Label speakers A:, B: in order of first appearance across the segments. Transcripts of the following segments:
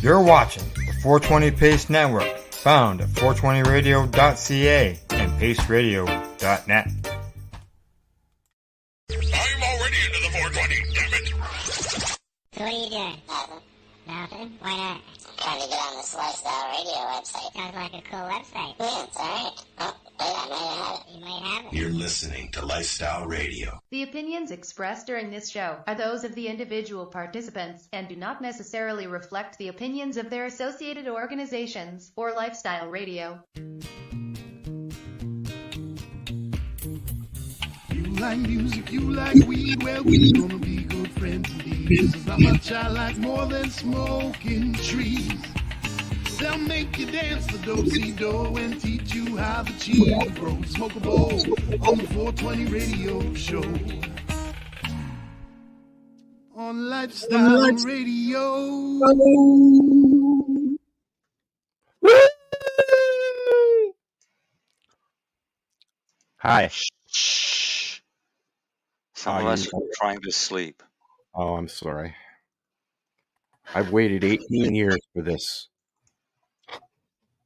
A: You're watching the 420 Pace Network, found at 420radio.ca and paceradio.net.
B: I'm already into the 420, damn it!
C: So what are you doing?
D: Nothing.
C: Nothing? Why not?
D: I'm trying to get on this Lifestyle Radio website.
C: Sounds like a cool website.
D: Yeah, it's alright. Oh, wait, I might have it.
C: You might have it.
B: You're listening to Lifestyle Radio.
E: The opinions expressed during this show are those of the individual participants and do not necessarily reflect the opinions of their associated organizations or Lifestyle Radio.
F: You like music, you like weed, well, we gonna be good friends indeed. This is how much I like more than smoking trees. They'll make you dance the do-si-do and teach you how the cheese grows. Smoke a bowl on the 420 radio show. On Lifestyle Radio.
G: Hi.
H: Shh. Some of us are trying to sleep.
G: Oh, I'm sorry. I've waited 18 years for this.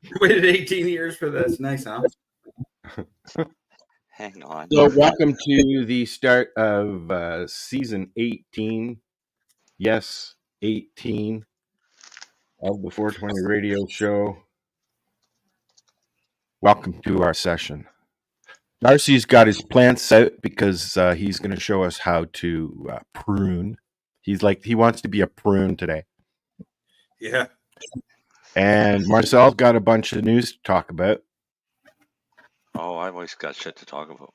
I: You waited 18 years for this. Nice, huh?
H: Hang on.
G: So welcome to the start of season 18. Yes, 18 of the 420 radio show. Welcome to our session. Darcy's got his plants out because he's going to show us how to prune. He wants to be a prune today.
I: Yeah.
G: And Marcel's got a bunch of news to talk about.
H: Oh, I always got shit to talk about.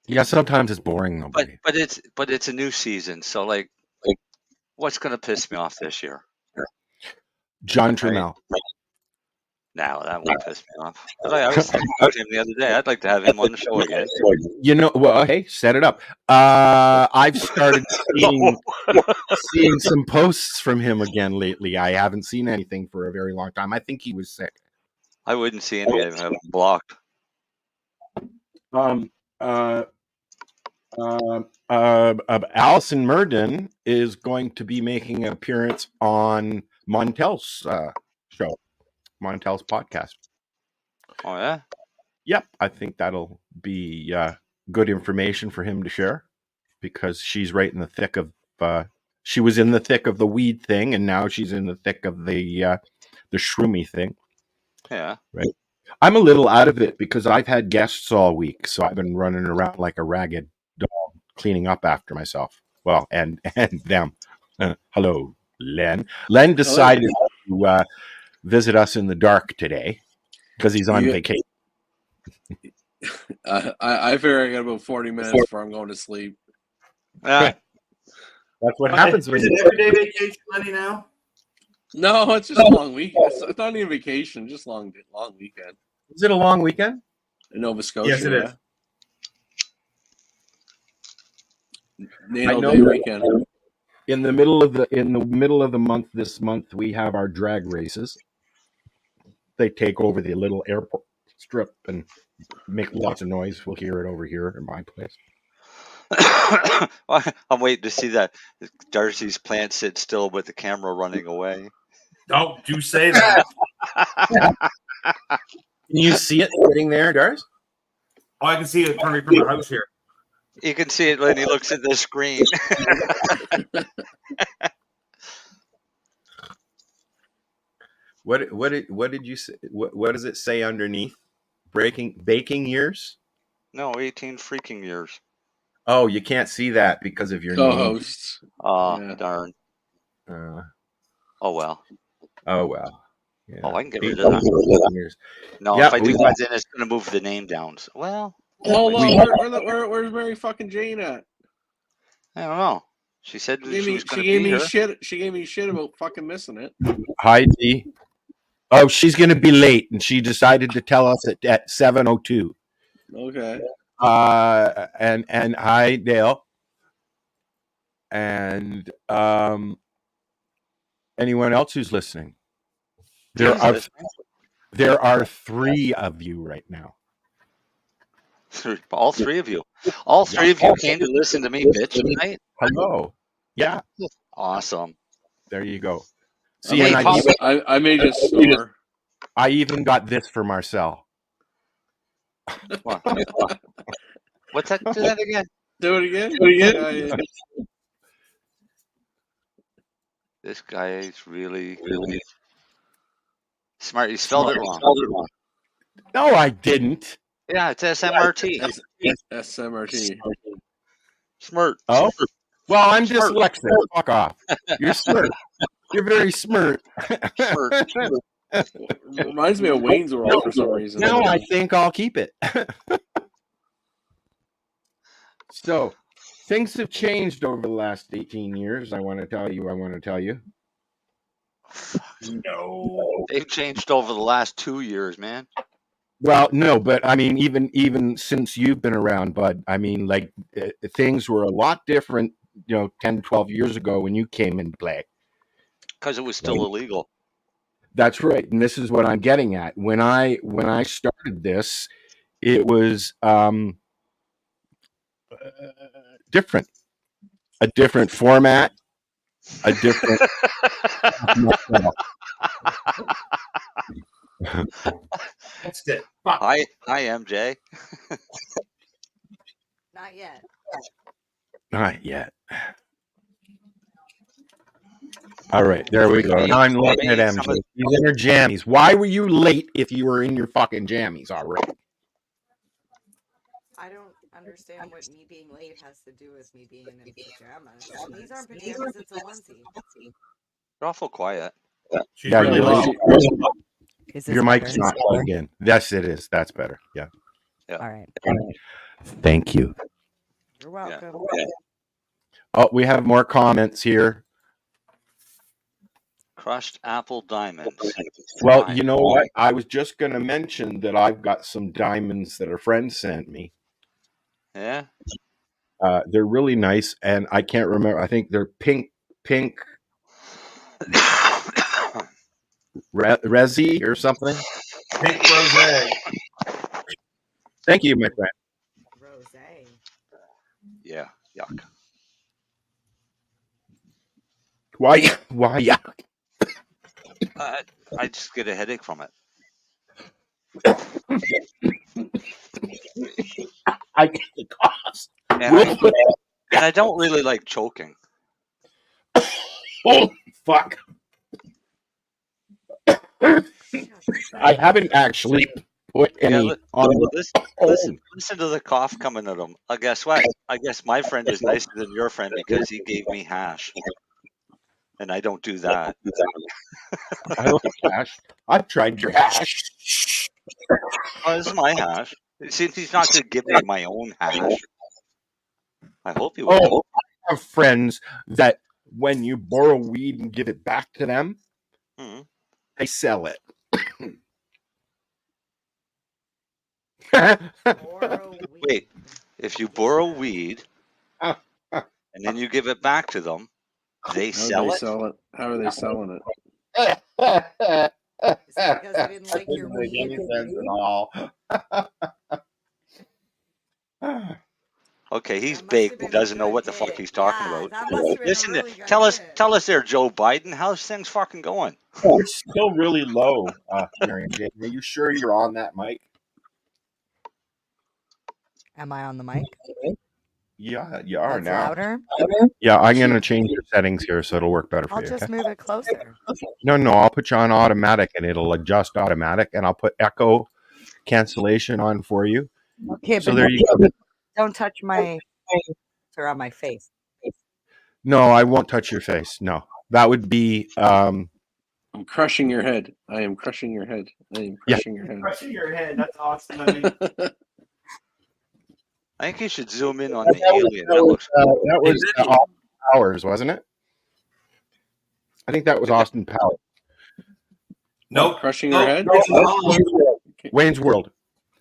G: Yeah, sometimes it's boring. Nobody.
H: But it's a new season, so like what's going to piss me off this year?
G: John Trammell.
H: Now that won't piss me off. But I was thinking about him the other day. I'd like to have him on the show again.
G: You know, well, hey, set it up. I've started seeing some posts from him again lately. I haven't seen anything for a very long time. I think he was sick.
H: I wouldn't see any of him blocked.
G: Allison Murden is going to be making an appearance on Montel's show, Montel's podcast.
H: Oh, yeah?
G: Yep, I think that'll be good information for him to share because she's right in the thick of. She was in the thick of the weed thing, and now she's in the thick of the shroomy thing.
H: Yeah.
G: Right. I'm a little out of it because I've had guests all week, so I've been running around like a ragged dog, cleaning up after myself. Well, and them. Hello, Len. Len decided to visit us in the dark today because he's on vacation.
J: I figure I got about 40 minutes before I'm going to sleep.
G: That's what happens when
I: Is it everyday vacation, Lenny, now?
J: No, it's just a long weekend. It's not even vacation, just long weekend.
G: Is it a long weekend?
J: In Nova Scotia.
I: Yes, it is.
J: NATO Day weekend.
G: In the middle of the month, this month we have our drag races. They take over the little airport strip and make lots of noise. We'll hear it over here in my place.
H: I'm waiting to see that Darcy's plant sit still with the camera running away.
I: Don't you say that.
G: Can you see it sitting there, Darcy?
I: Oh, I can see it coming from the house here.
H: You can see it when he looks at the screen.
G: What did you say? What does it say underneath? Baking years?
H: No, 18 freaking years.
G: Oh, you can't see that because of your
J: co-hosts.
H: Oh, yeah. Darn. Oh well.
G: Yeah.
H: Oh, I can get rid of that. No, yeah, if I do that, then it's going to move the name down. So, well.
J: Where's Mary fucking Jane at?
H: I don't know. She said
J: she gave me shit. She gave me shit about fucking missing it.
G: Hi, Dee. Oh, she's going to be late, and she decided to tell us at 7:02.
J: Okay.
G: And hi, Dale. And anyone else who's listening? There are three of you right now.
H: All three of you. All three of you came to listen to me bitch tonight.
G: Hello. Yeah.
H: Awesome.
G: There you go. See, and
J: I may just snore.
G: I even got this for Marcel.
H: What? What's that? Do that again.
J: Do it again.
H: This guy is really smart. You spelled it wrong.
G: No, I didn't.
H: Yeah, it's SMRT.
J: SMRT.
H: Smart.
G: Oh, well, I'm dyslexic. Fuck off. You're smart. You're very smart.
J: Reminds me of Wayne's World for some reason.
G: No, I think I'll keep it. So, things have changed over the last 18 years. I want to tell you.
H: No. They've changed over the last 2 years, man.
G: Well, no, but I mean, even since you've been around, Bud, I mean, like, things were a lot different, 10, 12 years ago when you came into play.
H: Because it was still illegal.
G: That's right. And this is what I'm getting at. When I started this, it was different. A different format. A different...
I: That's it.
H: Hi, MJ.
K: Not yet.
G: Not yet. All right, there we go. Now I'm looking at MJ. He's in her jammies. Why were you late if you were in your fucking jammies already?
K: I don't understand what me being late has to do with me being in pajamas. These aren't pajamas, it's a onesie.
H: You're awful quiet.
G: Yeah, your mic's
K: better?
G: not plugged in. Yes, it is. That's better. Yeah.
K: All right.
G: Thank you.
K: You're welcome.
H: Yeah.
G: Oh, we have more comments here.
H: Crushed apple diamonds.
G: Well, you know what? I was just going to mention that I've got some diamonds that a friend sent me.
H: Yeah?
G: They're really nice, and I can't remember. I think they're pink resi or something.
I: Pink rosé.
G: Thank you, my friend.
K: Rosé.
H: Yeah, yuck.
G: Why yuck?
H: I just get a headache from it.
G: I get the cost.
H: And I don't really like choking.
G: Oh, fuck. I haven't actually put any on.
H: Listen to the cough coming at him. Guess what? I guess my friend is nicer than your friend because he gave me hash. And I don't do that.
G: I like hash. I've tried your hash.
H: Oh, this is my hash. Since he's not going to give me my own hash. I hope he will.
G: Oh, I have friends that when you borrow weed and give it back to them, they sell it.
H: Wait, if you borrow weed and then you give it back to them, they sell it?
J: How are they selling it?
K: Is that because I didn't like your
G: Doesn't make any
K: weed?
G: sense at all.
H: Okay, he's baked and doesn't know what the fuck he's talking about.
K: That must have been
H: Listen,
K: a really good
H: tell
K: hit.
H: us there, Joe Biden. How's things fucking going?
G: Oh, it's still really low, Marion Jane. Are you sure you're on that mic?
K: Am I on the mic?
G: Yeah, you are
K: That's
G: now.
K: louder?
G: Yeah, I'm going to change your settings here so it'll work better for
K: I'll
G: you.
K: just
G: Okay?
K: move it closer.
G: No, I'll put you on automatic and it'll adjust automatic, and I'll put echo cancellation on for you.
K: Okay,
G: So
K: but
G: there you go.
K: don't touch my or on my face.
G: No, I won't touch your face. No, that would be.
J: I'm crushing your head. I am crushing your head. I am crushing your head.
I: Crushing your head. That's awesome. I mean,
H: I think you should zoom in on the
G: That
H: alien.
G: was Austin Powers, wasn't it? I think that was Austin Powers.
I: nope.
J: Crushing your head?
I: Kids in the Hall.
G: Wayne's World.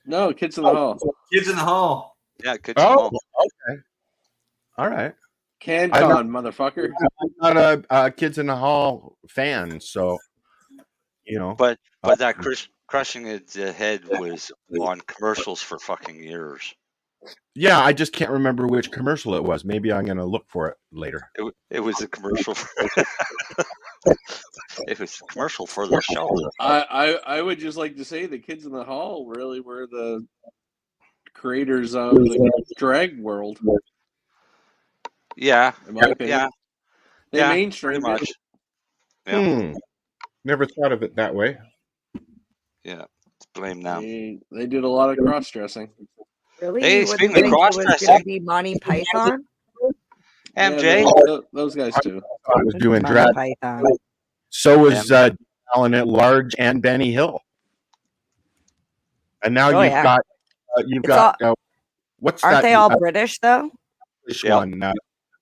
J: No, Kids in the Hall.
I: Kids in the Hall.
H: Yeah, kids in the hall.
G: Okay. All right.
J: CanCon, motherfucker.
G: I'm not a Kids in the Hall fan, so
H: But that crushing its head was on commercials for fucking years.
G: Yeah, I just can't remember which commercial it was. Maybe I'm going to look for it later.
H: It was a commercial for If it's a commercial for the show.
J: I would just like to say the kids in the hall really were the creators of the drag world.
H: Yeah.
J: In my opinion.
H: Yeah.
J: They mainstreamed
H: pretty much.
J: it.
H: Yeah.
G: Never thought of it that way.
H: Yeah. Blame them.
J: They did a lot of cross dressing.
K: Really?
H: Hey,
K: You wouldn't
H: speaking of
K: think it was
H: cross-dressing-
K: going to be Monty Python?
H: MJ?
J: Yeah, those guys too.
G: I was doing
K: Monty
G: drag.
K: Python.
G: So was Alan at Large and Benny Hill. And now
K: Oh,
G: you've
K: yeah.
G: got what's
K: Aren't
G: that?
K: they all British though?
G: British one,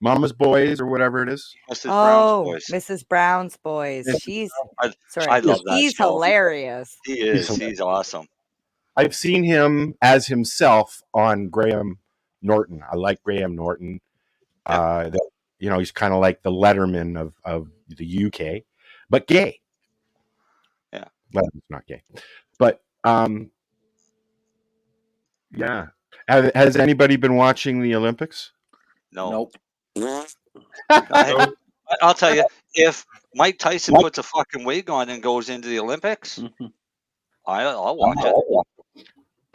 G: Mama's Boys or whatever it is.
H: Mrs.
K: Oh,
H: Brown's Boys.
K: Mrs. Brown's Boys. She's sorry.
H: I love that
K: He's
H: show.
K: hilarious.
H: He is. He's awesome.
G: I've seen him as himself on Graham Norton. I like Graham Norton. He's kind of like the Letterman of the UK, but gay.
H: Yeah,
G: Letterman's not gay, but yeah. Has anybody been watching the Olympics?
H: No. Nope. I'll tell you, if Mike Tyson puts a fucking wig on and goes into the Olympics, I'll watch it.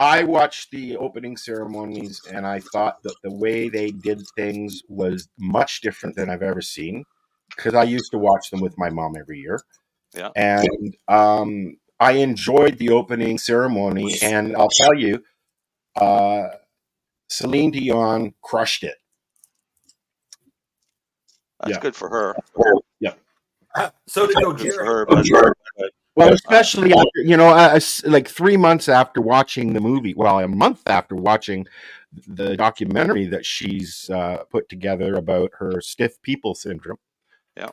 G: I watched the opening ceremonies and I thought that the way they did things was much different than I've ever seen, because I used to watch them with my mom every year.
H: Yeah.
G: And I enjoyed the opening ceremony, and I'll tell you, Celine Dion crushed it.
H: That's good for her.
G: Yeah.
I: So did
H: Good for her, but
G: well, especially after, like 3 months after watching the movie, a month after watching the documentary that she's put together about her stiff people syndrome.
H: Yeah.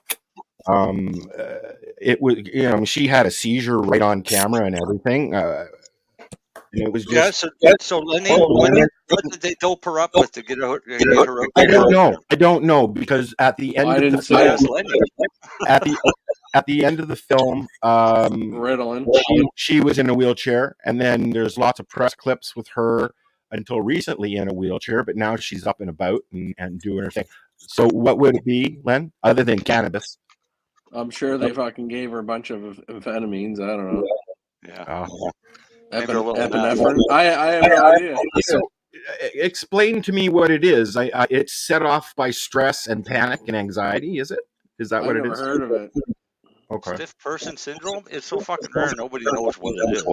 G: It was, she had a seizure right on camera and everything. It was just.
H: So Lenny, what did they dope her up with to get her out?
G: I don't know, because at the end of the film, at the end of the film,
J: Ritalin.
G: She was in a wheelchair, and then there's lots of press clips with her until recently in a wheelchair, but now she's up and about and doing her thing. So what would it be, Len, other than cannabis?
J: I'm sure they fucking gave her a bunch of amphetamines. I don't know.
H: Yeah.
J: Epinephrine. I have no idea.
G: So, explain to me what it is. It's set off by stress and panic and anxiety. Is it? Is that what it is?
J: I've never heard of it.
G: Okay.
H: Stiff person syndrome? It's so fucking rare. Nobody knows what it is.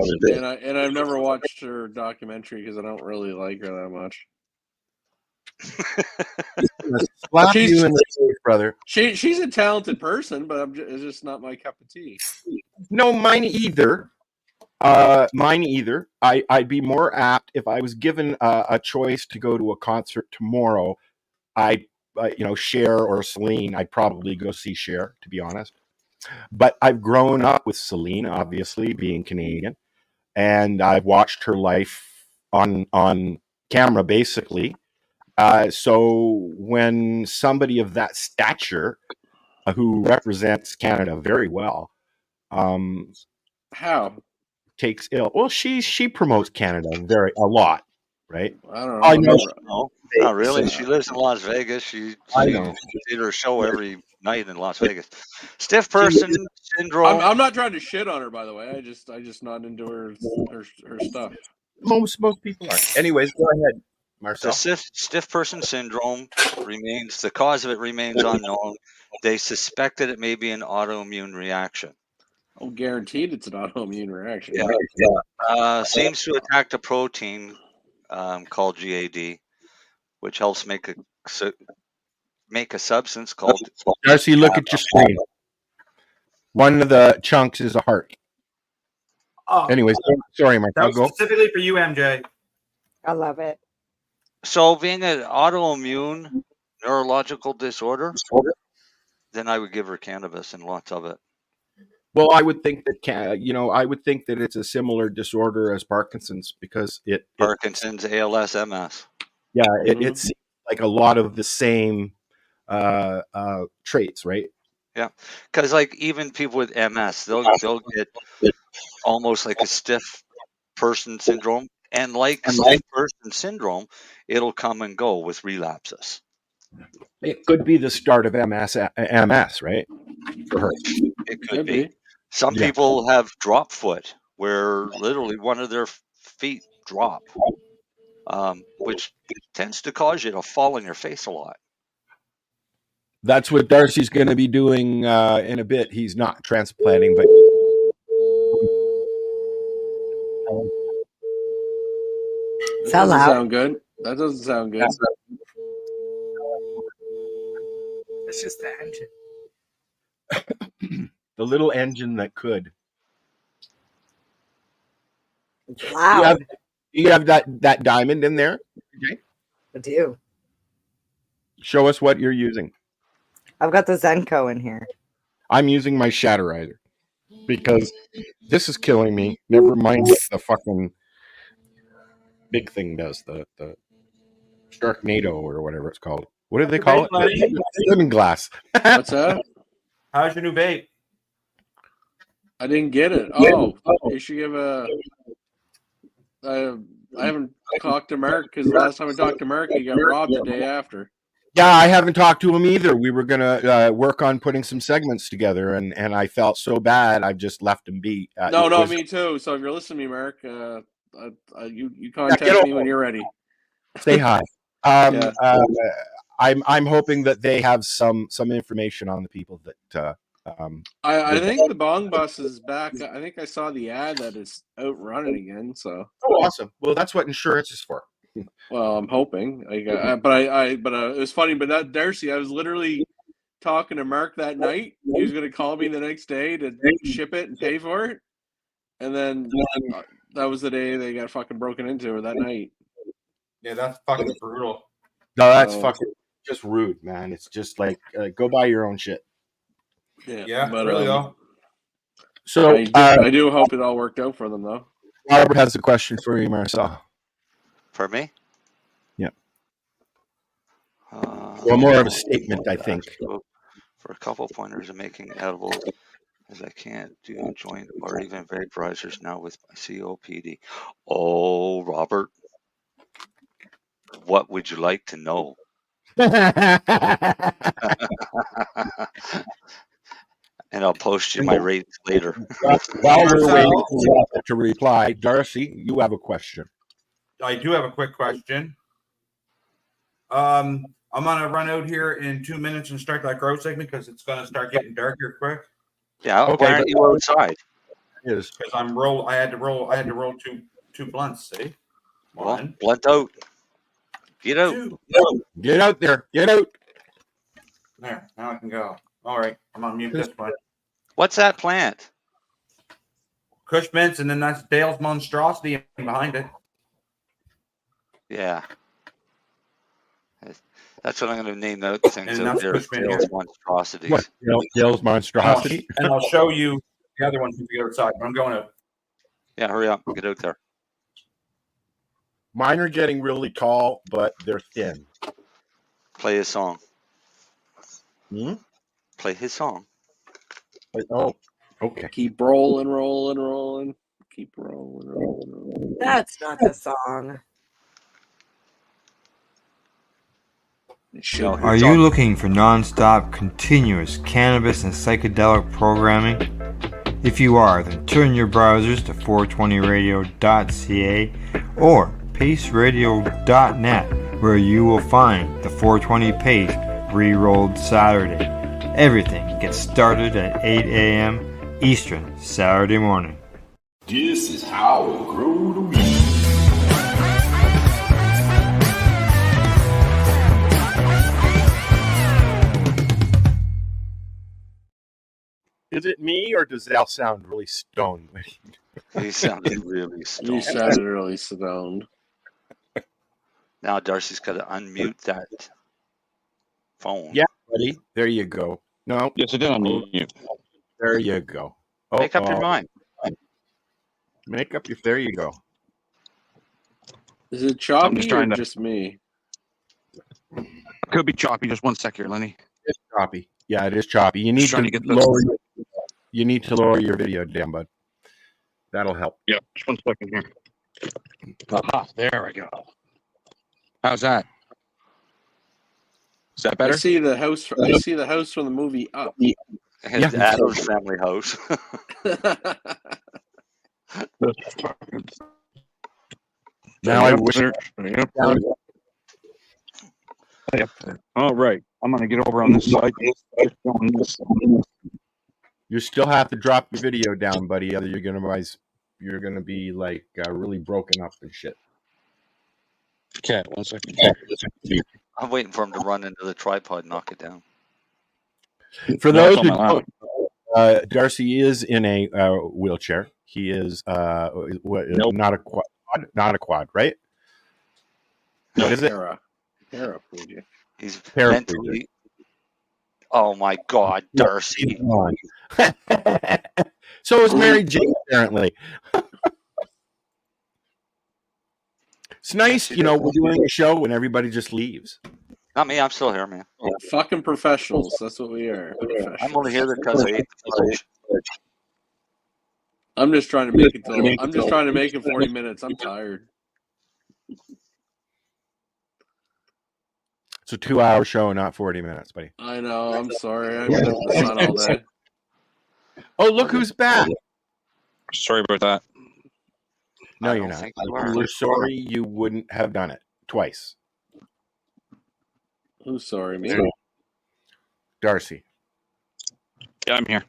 J: And I've never watched her documentary because I don't really like her that much.
G: Slap you in the face, brother.
J: She's a talented person, but it's just not my cup of tea.
G: No, mine either. I'd be more apt if I was given a choice to go to a concert tomorrow. Cher or Celine, I'd probably go see Cher, to be honest. But I've grown up with Celine, obviously, being Canadian, and I've watched her life on camera, basically. So when somebody of that stature, who represents Canada very well, takes ill. Well, she promotes Canada a lot, right?
J: I don't know.
H: No, not really. She lives in Las Vegas. She did her show every night in Las Vegas. Stiff person syndrome.
J: I'm not trying to shit on her, by the way. I just not into her stuff.
G: Most people are. Anyways, go ahead, Marcel.
H: The stiff person syndrome the cause of it remains unknown. They suspect that it may be an autoimmune reaction.
J: Oh, guaranteed it's an autoimmune reaction.
H: Yeah. Seems to attack the protein called GAD, which helps make a substance called.
G: Darcy, look at your screen. One of the chunks is a heart.
I: Oh,
G: anyways, sorry, Mark.
I: That was specifically for you, MJ.
K: I love it.
H: So, being an autoimmune neurological disorder, then I would give her cannabis and lots of it.
G: Well, I would think that it's a similar disorder as Parkinson's, because
H: Parkinson's, ALS, MS.
G: Yeah, it seems like a lot of the same traits, right?
H: Yeah, because like even people with MS, they'll get almost like a stiff person syndrome, and like stiff person syndrome, it'll come and go with relapses.
G: It could be the start of MS, right? For her.
H: It could be. Some people have drop foot, where literally one of their feet drop, which tends to cause you to fall on your face a lot.
G: That's what Darcy's going to be doing in a bit. He's not transplanting, but
J: that doesn't sound good. That doesn't sound good.
L: It's just the engine.
G: The little engine that could.
K: Wow.
G: You have that diamond in there? Okay.
K: I do.
G: Show us what you're using.
K: I've got the Zenko in here.
G: I'm using my Shatterizer because this is killing me. Never mind what the fucking big thing does, the Sharknado or whatever it's called. What do they call it? Living glass.
J: What's that?
I: How's your new vape?
J: I didn't get it. Oh, you should give a. I haven't talked to Mark because last time I talked to Mark, he got robbed the day after.
G: Yeah, I haven't talked to him either. We were going to work on putting some segments together, and I felt so bad, I've just left him be.
J: Me too. So if you're listening to me, Mark, you contact me when you're ready.
G: Say hi. I'm hoping that they have some information on the people that.
J: I think the Bong Bus is back. I think I saw the ad that it's out running again. So
G: awesome. Well, that's what insurance is for.
J: Well, I'm hoping. But it was funny. But that Darcy, I was literally talking to Mark that night. He was going to call me the next day to ship it and pay for it, and then that was the day they got fucking broken into, or that night.
I: Yeah, that's fucking brutal.
G: No, that's fucking just rude, man. It's just like go buy your own shit.
J: Yeah, but
I: really though.
G: So
J: I do hope it all worked out for them, though.
G: Robert has a question for you, Marcel.
H: For me?
G: Yeah. Well, more of a statement, I think.
H: For a couple pointers of making edibles, as I can't do joint or even vaporizers now with my COPD. Oh, Robert, what would you like to know? And I'll post you my rates later.
G: While we're waiting to reply, Darcy, you have a question.
I: I do have a quick question. I'm gonna run out here in 2 minutes and start that grow segment because it's gonna start getting dark here quick.
H: Yeah, okay, why aren't you outside?
G: Yes,
I: because I had to roll two blunts. See,
H: well, blunt out. Get out.
G: Get out there. Get out.
I: There. Now I can go. All right, I'm on mute this one.
H: What's that plant?
I: Kush Mints, and then that's Dale's Monstrosity behind it.
H: Yeah. That's what I'm going to name those things out there. Dale's Monstrosities.
G: What? Dale's Monstrosity?
I: And I'll show you the other ones if you get outside. I'm going to.
H: Yeah, hurry up. Get out there.
G: Mine are getting really tall, but they're thin.
H: Play his song.
G: Hmm?
H: Play his song.
G: Oh, okay.
J: Keep rolling. Keep rolling.
K: That's not the song.
A: Are you looking for non-stop, continuous cannabis and psychedelic programming? If you are, then turn your browsers to 420radio.ca or paceradio.net, where you will find the 420 Pace Re-Rolled Saturday. Everything gets started at 8 a.m. Eastern Saturday morning.
B: This is how it grew to be.
G: Is it me, or does Al sound really stoned?
H: He sounded really stoned.
J: You sounded really stoned.
H: Now Darcy's got to unmute that phone.
G: Yeah, buddy. There you go. No.
M: Yes, I did unmute.
G: There you go.
H: Make up your mind.
G: Make up your. There you go.
J: Is it choppy or just me?
M: Could be choppy. Just 1 sec here, Lenny.
G: It's choppy. Yeah, it is choppy. You need to lower. You need to lower your video down, bud. That'll help.
M: Yeah, just 1 second here. Aha, there we go. How's that? Is that better?
J: I see the house from the movie Up.
H: His Adam's family house.
G: Now I wish.
M: Yep. All right. I'm going to get over on this side.
G: You still have to drop your video down, buddy. Other you're gonna be like really broken up and shit.
M: Okay, 1 second.
H: I'm waiting for him to run into the tripod and knock it down.
G: For those who don't, Darcy is in a wheelchair. He is not a quad, right? What is it?
J: Paraplegia.
H: He's
G: Paraplegia.
H: mentally. Oh my God, Darcy!
G: So is Mary Jane, apparently. It's nice, we're doing a show when everybody just leaves.
H: Not me. I'm still here, man.
J: Fucking professionals. That's what we are.
H: I'm only here because I ate the fish.
J: I'm just trying to make it. I'm just trying to make it 40 minutes. I'm tired.
G: It's a 2-hour show, not 40 minutes, buddy.
J: I know. I'm sorry. I've been in the sun all day.
G: Oh, look who's back.
M: Sorry about that.
G: No, you're not. You're sorry you wouldn't have done it twice.
J: Who's sorry, man?
G: Darcy.
M: Yeah, I'm here.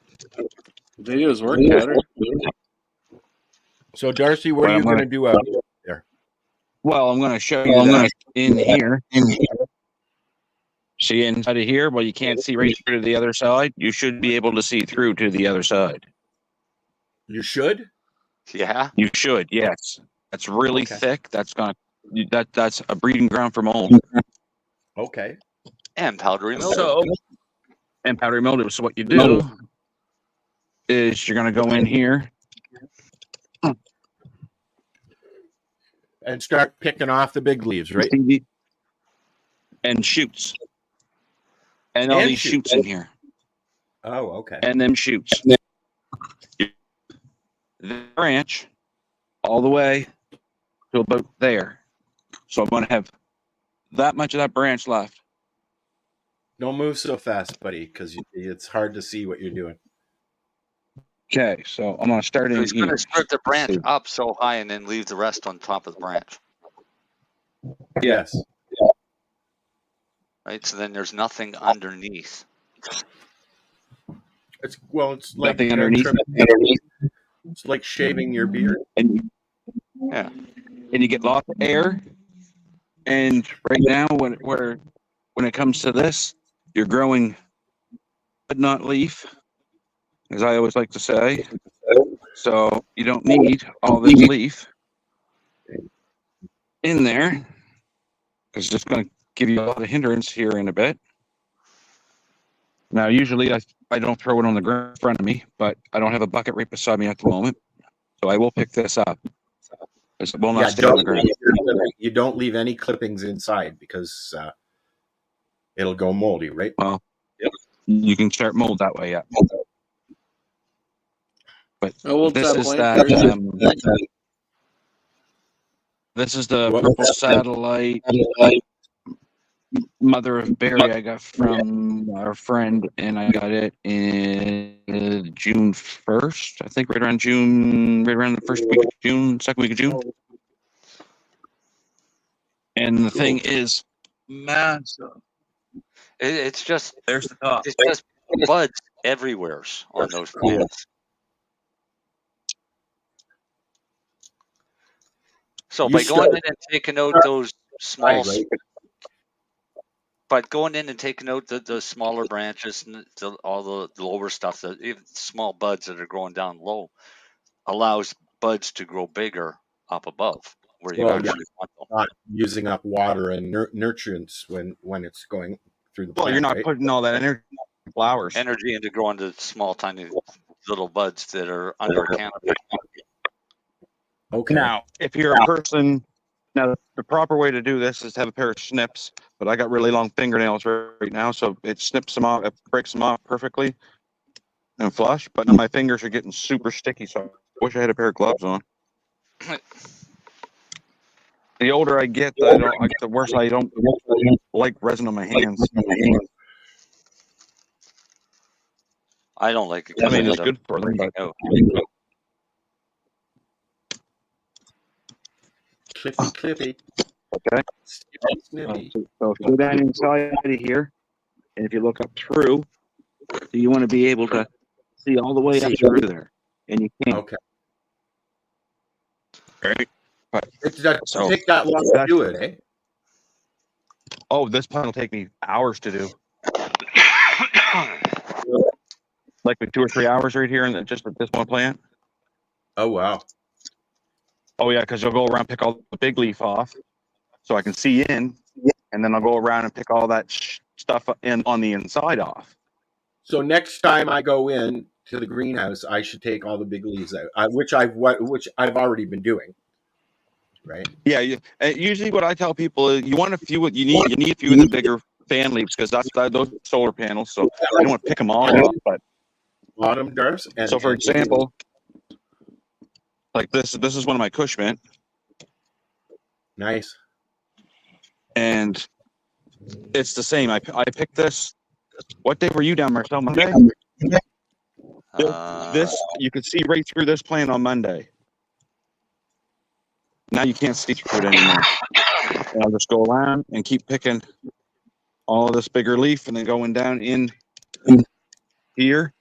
J: Video's working better.
G: So, Darcy, what are you going to do out there?
M: Well, I'm going to show you that in here. See inside of here? Well, you can't see right through to the other side. You should be able to see through to the other side.
G: You should?
H: Yeah.
M: You should, yes. That's really thick. That's that's a breeding ground for mold.
G: Okay.
H: And powdery mildew.
M: And powdery mildew. So what you do is you're going to go in here
G: and start picking off the big leaves, right?
M: And shoots. And all these shoots in here.
G: Oh, okay.
M: And them shoots. The branch all the way to about there. So I'm going to have that much of that branch left.
G: Don't move so fast, buddy, because it's hard to see what you're doing.
M: Okay, so I'm going to start in
H: He's going to start the branch up so high and then leave the rest on top of the branch.
G: Yes.
H: Right, so then there's nothing underneath.
G: It's like
M: nothing underneath.
G: It's like shaving your beard.
M: And you get lots of air. And right now, when it comes to this, you're growing but not leaf, as I always like to say. So you don't need all this leaf in there, because it's just going to give you a lot of hindrance here in a bit. Now, usually I don't throw it on the ground in front of me, but I don't have a bucket right beside me at the moment, so I will pick this up. It will not stay on the ground.
G: You don't leave any clippings inside because it'll go moldy, right?
M: Well, you can start mold that way, yeah. But this is that. This is the purple satellite mother of berry I got from our friend, and I got it in June 1st. I think right around the first week of June, second week of June. And the thing is massive.
H: It's just
M: there's the top.
H: It's just buds everywhere on those plants. So by going in and taking out those small, but going in and taking out the smaller branches and all the lower stuff, even small buds that are growing down low, allows buds to grow bigger up above where you actually want them.
G: Not using up water and nutrients when it's going through the plant.
M: Well, you're not putting all that energy in flowers.
H: Energy into growing the small, tiny little buds that are under a canopy.
G: Okay.
M: Now, if you're a person, the proper way to do this is to have a pair of snips, but I got really long fingernails right now, so it snips them off, it breaks them off perfectly and flush, but my fingers are getting super sticky, so I wish I had a pair of gloves on. The older I get, the worse I don't like resin on my hands.
H: I don't like it
M: I
H: because
M: mean,
H: it
M: it's
H: ends up
M: good for them,
H: breaking
M: but
H: out.
G: Clippy.
M: okay.
G: Snippy.
M: So if you go down inside of here, and if you look up through, you want to be able to see all the way up through there, and you can't.
G: Okay.
M: Right. But
G: It doesn't
M: so
G: take that long to do it, eh?
M: oh, this plant will take me hours to do. Like with 2 or 3 hours right here, and just with this one plant.
G: Oh wow.
M: Oh yeah, because you'll go around and pick all the big leaf off, so I can see in, and then I'll go around and pick all that stuff in on the inside off.
G: So next time I go in to the greenhouse, I should take all the big leaves out, which I've already been doing. Right.
M: Yeah. Usually, what I tell people is, you want a few. You need a few of the bigger fan leaves because that's those solar panels. So I don't want to pick them all off. But
G: autumn darts.
M: So for example, like this is one of my Cushman.
G: Nice.
M: And it's the same. I picked this. What day were you down, Marcel? Monday. This you could see right through this plant on Monday. Now you can't see through it anymore. And I'll just go around and keep picking all of this bigger leaf, and then going down in here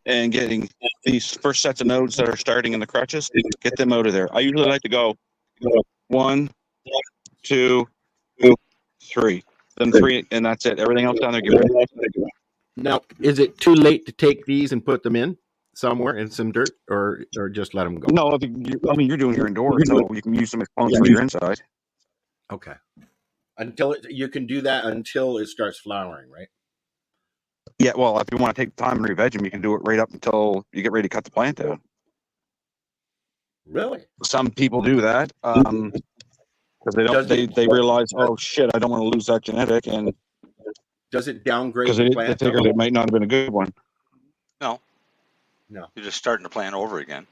M: and getting these first sets of nodes that are starting in the crutches, get them out of there. I usually like to go 1, 2, 3, then 3, and that's it. Everything else down there, get rid of.
G: Now, is it too late to take these and put them in somewhere in some dirt, or just let them go?
M: No, you're doing your indoors, so you can use them as pumps for your inside.
G: Okay. You can do that until it starts flowering, right?
M: Yeah, well, if you want to take the time and re-veg them, you can do it right up until you get ready to cut the plant down.
G: Really?
M: Some people do that because they realize, oh shit, I don't want to lose that genetic, and
G: does it downgrade
M: because
G: the
M: they
G: plant?
M: figured it might not have been a good one.
H: No. You're just starting the plant over again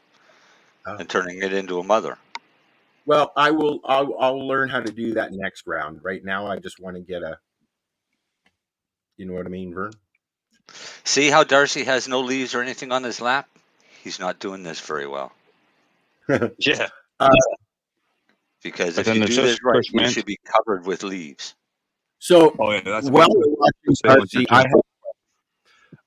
H: and turning it into a mother.
G: Well, I'll learn how to do that next round. Right now, I just want to get you know what I mean, Vern?
H: See how Darcy has no leaves or anything on his lap? He's not doing this very well.
M: Yeah.
H: Because
M: But
H: if
M: then
H: you
M: there's
H: do this
M: just
H: right,
M: Cushman.
H: you should be covered with leaves.
G: So
M: that's
G: while we're watching Darcy,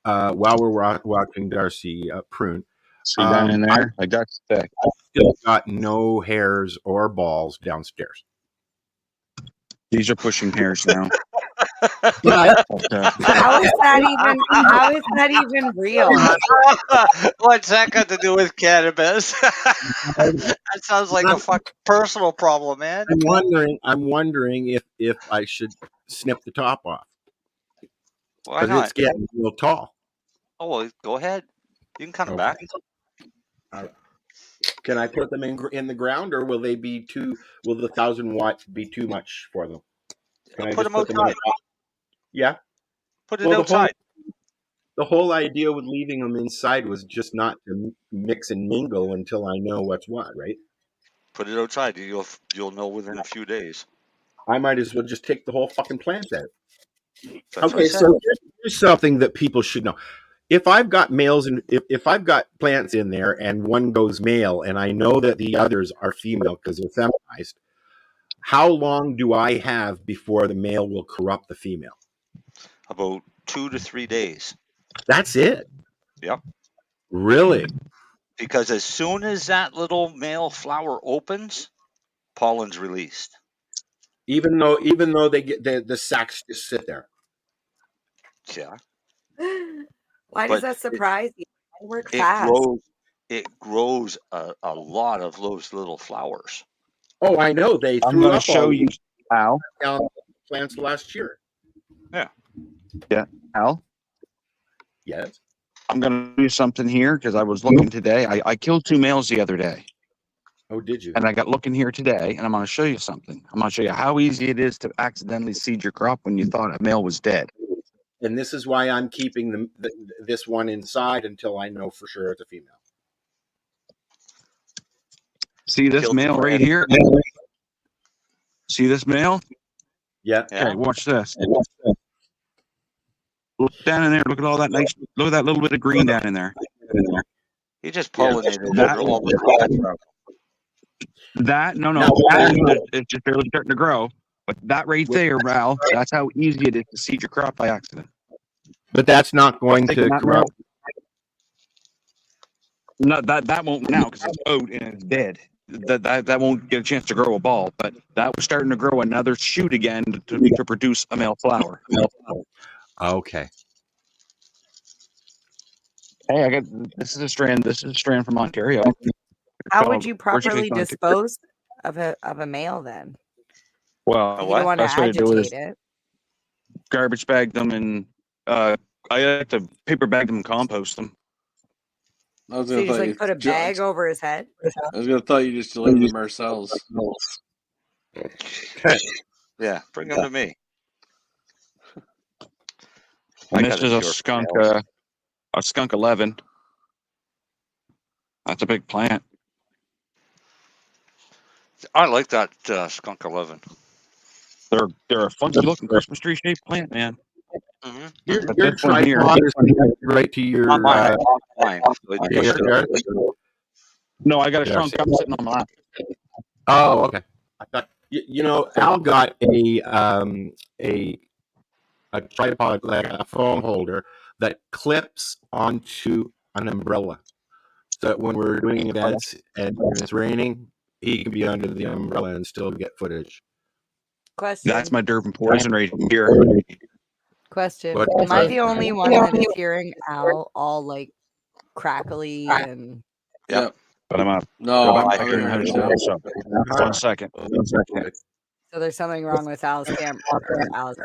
G: while we're watching Darcy prune,
M: see down in there, like that's thick.
G: I still got no hairs or balls downstairs.
M: These are pushing hairs now.
K: How is that even real?
H: What's that got to do with cannabis? That sounds like a fucking personal problem, man.
G: I'm wondering if I should snip the top off.
H: Why
G: Because
H: not?
G: it's getting real tall.
H: Oh, well, go ahead. You can cut them back.
G: Can I put them in the ground, or will they be too? Will the 1,000 watts be too much for them? Can I
H: Put
G: just
H: them outside.
G: Yeah.
H: Put it outside.
G: The whole idea with leaving them inside was just not to mix and mingle until I know what's what, right?
H: Put it outside. You'll know within a few days.
G: I might as well just take the whole fucking plant out.
H: That's
G: Okay, so here's something that people should know. If I've got males and if I've got plants in there and one goes male and I know that the others are female because they're feminized, how long do I have before the male will corrupt the female?
H: About 2 to 3 days.
G: That's it.
H: Yep.
G: Really?
H: Because as soon as that little male flower opens, pollen's released.
G: Even though they get the sacs just sit there.
H: Yeah.
K: Why does that surprise you? I work fast.
H: It grows a lot of those little flowers.
G: Oh, I know.
M: I'm going to show you, Al.
G: Plants last year.
M: Yeah, Al.
G: Yes.
M: I'm going to do something here because I was looking today. I killed 2 males the other day.
G: Oh, did you?
M: And I got looking here today, and I'm going to show you something. I'm going to show you how easy it is to accidentally seed your crop when you thought a male was dead.
G: And this is why I'm keeping this one inside until I know for sure it's a female.
M: See this male right here? See this male?
G: Yeah.
M: Okay, watch this. Look down in there. Look at all that nice. Look at that little bit of green down in there.
H: He just pollinated
M: that
H: it.
M: That that it's just barely starting to grow. But that right there, Val, that's how easy it is to seed your crop by accident.
G: But that's not going to corrupt.
M: No, that won't now because it's out and it's dead. That won't get a chance to grow a ball. But that was starting to grow another shoot again to produce a male flower.
G: Okay.
M: Hey, I got this is a strand. This is a strand from Ontario.
K: How would you properly dispose of a male then?
M: Well,
K: you don't want to agitate it.
M: Garbage bag them and I have to paper bag them and compost them.
J: I was
K: So
J: gonna
K: you just put a bag over his head?
J: I was gonna thought you just delivered them ourselves.
H: Yeah, bring them to me.
M: And this is a skunk 11. That's a big plant.
H: I like that skunk 11.
M: They're a funky looking Christmas tree shaped plant, man.
H: Mm-hmm.
G: Your tripod is right to your.
M: No, I got a shrunk cup sitting on my lap.
G: Oh, okay. I thought Al got a tripod like a phone holder that clips onto an umbrella, so that when we're doing events and when it's raining, he can be under the umbrella and still get footage.
K: Question.
M: That's my Durban poison right here.
K: Question.
G: What?
K: Am I the only one that is hearing Al all like crackly and?
J: Yep.
M: But I'm up.
J: No,
M: I'm
J: I'm hearing it now.
M: so one second.
K: So there's something wrong with Al's camera. Al's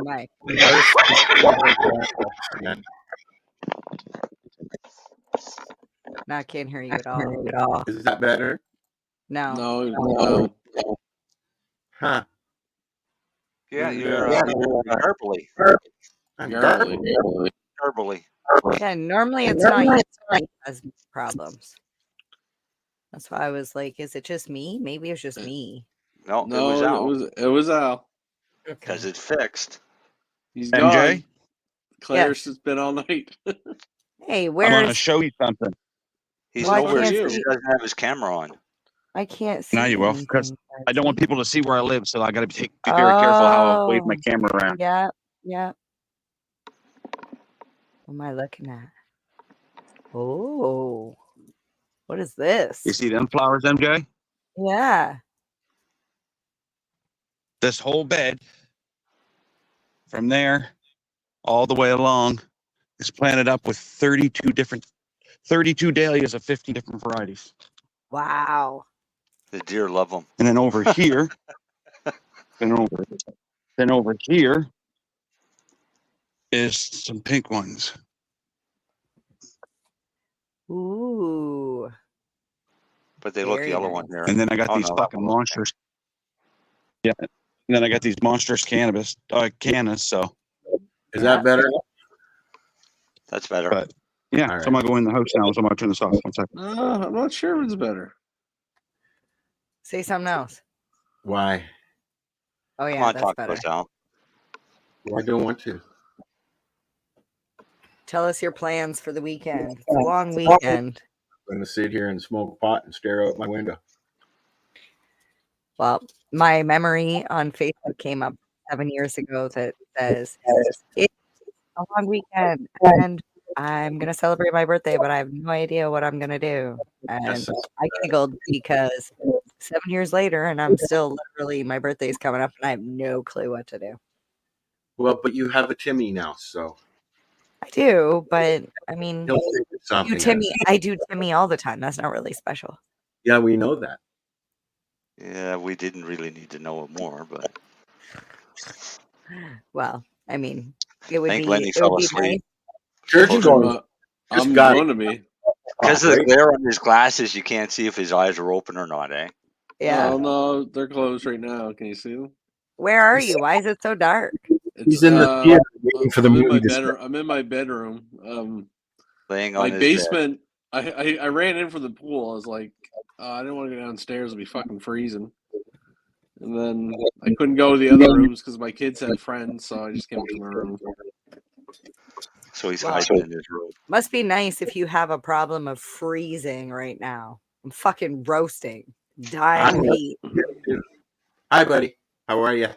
K: mic. No, I can't hear you at all.
G: Is that better?
K: No.
J: No.
G: Huh.
H: Yeah, you're hyperbole. Hyperbole.
K: Yeah, normally it's not you that has problems. That's why I was like, is it just me? Maybe it's just me.
H: No, it was Al.
J: It was Al.
H: Because it's fixed.
J: He's
M: MJ?
J: gone. Claire's has been all night.
K: Hey,
M: I'm going to
K: where's
M: show you something.
H: He's
K: Well, I
H: nowhere.
K: can't
H: He
K: see-
H: doesn't have his camera on.
K: I can't see.
M: Now you will,
K: anything,
M: because
K: but-
M: I don't want people to see where I live, so I got to be very careful how I wave my camera around.
K: Yeah. What am I looking at? Oh, what is this?
M: You see them flowers, MJ?
K: Yeah.
M: This whole bed, from there all the way along, is planted up with 32 dahlias of 50 different varieties.
K: Wow.
H: The deer love them.
M: And then over here, then over here is some pink ones.
K: Ooh.
H: But they look
K: Very
H: yellow
K: nice.
H: on here.
M: And then I got these fucking monsters. Yeah. And then I got these monstrous cannas. So
G: Is that better?
H: That's better.
M: But yeah,
G: All
M: so I'm gonna go in the house now. So I'm gonna turn this off. 1 second.
J: I'm not sure if it's better.
K: Say something else.
G: Why?
K: Oh
H: Come
K: yeah,
H: on,
K: that's
H: talk to
K: better.
H: us, Al.
G: I don't want to.
K: Tell us your plans for the weekend. It's a long weekend.
G: I'm going to sit here and smoke pot and stare out my window.
K: Well, my memory on Facebook came up 7 years ago that says it's a long weekend and I'm going to celebrate my birthday, but I have no idea what I'm going to do. And
G: Yes.
K: I giggled because 7 years later and I'm still literally, my birthday's coming up and I have no clue what to do.
G: Well, but you have a Timmy now, so.
K: I do, but I mean,
G: He'll figure something
K: I do Timmy all the time. That's not really special.
G: Yeah, we know that.
H: Yeah, we didn't really need to know it more, but
K: Well, I mean, it would
H: think
K: be,
H: Lenny
K: it
H: fell
K: would be
H: asleep.
K: nice.
G: Church
J: I'm
G: got
J: going to be.
H: Because of the glare on his glasses, you can't see if his eyes are open or not, eh?
K: Yeah.
J: No, they're closed right now. Can you see them?
K: Where are you? Why is it so dark?
G: He's in the theater waiting for the movie to start.
J: I'm in my bedroom.
H: Laying on
J: My
H: his
J: basement. I ran in from the pool. I was like, I didn't want to go downstairs. It'll be fucking freezing. And then I couldn't go to the other rooms because my kids had friends, so I just came to my room.
H: So he's
K: Wow.
H: hiding in his room.
K: Must be nice if you have a problem of freezing right now. I'm fucking roasting, dying of heat.
G: Hi, buddy. How are you?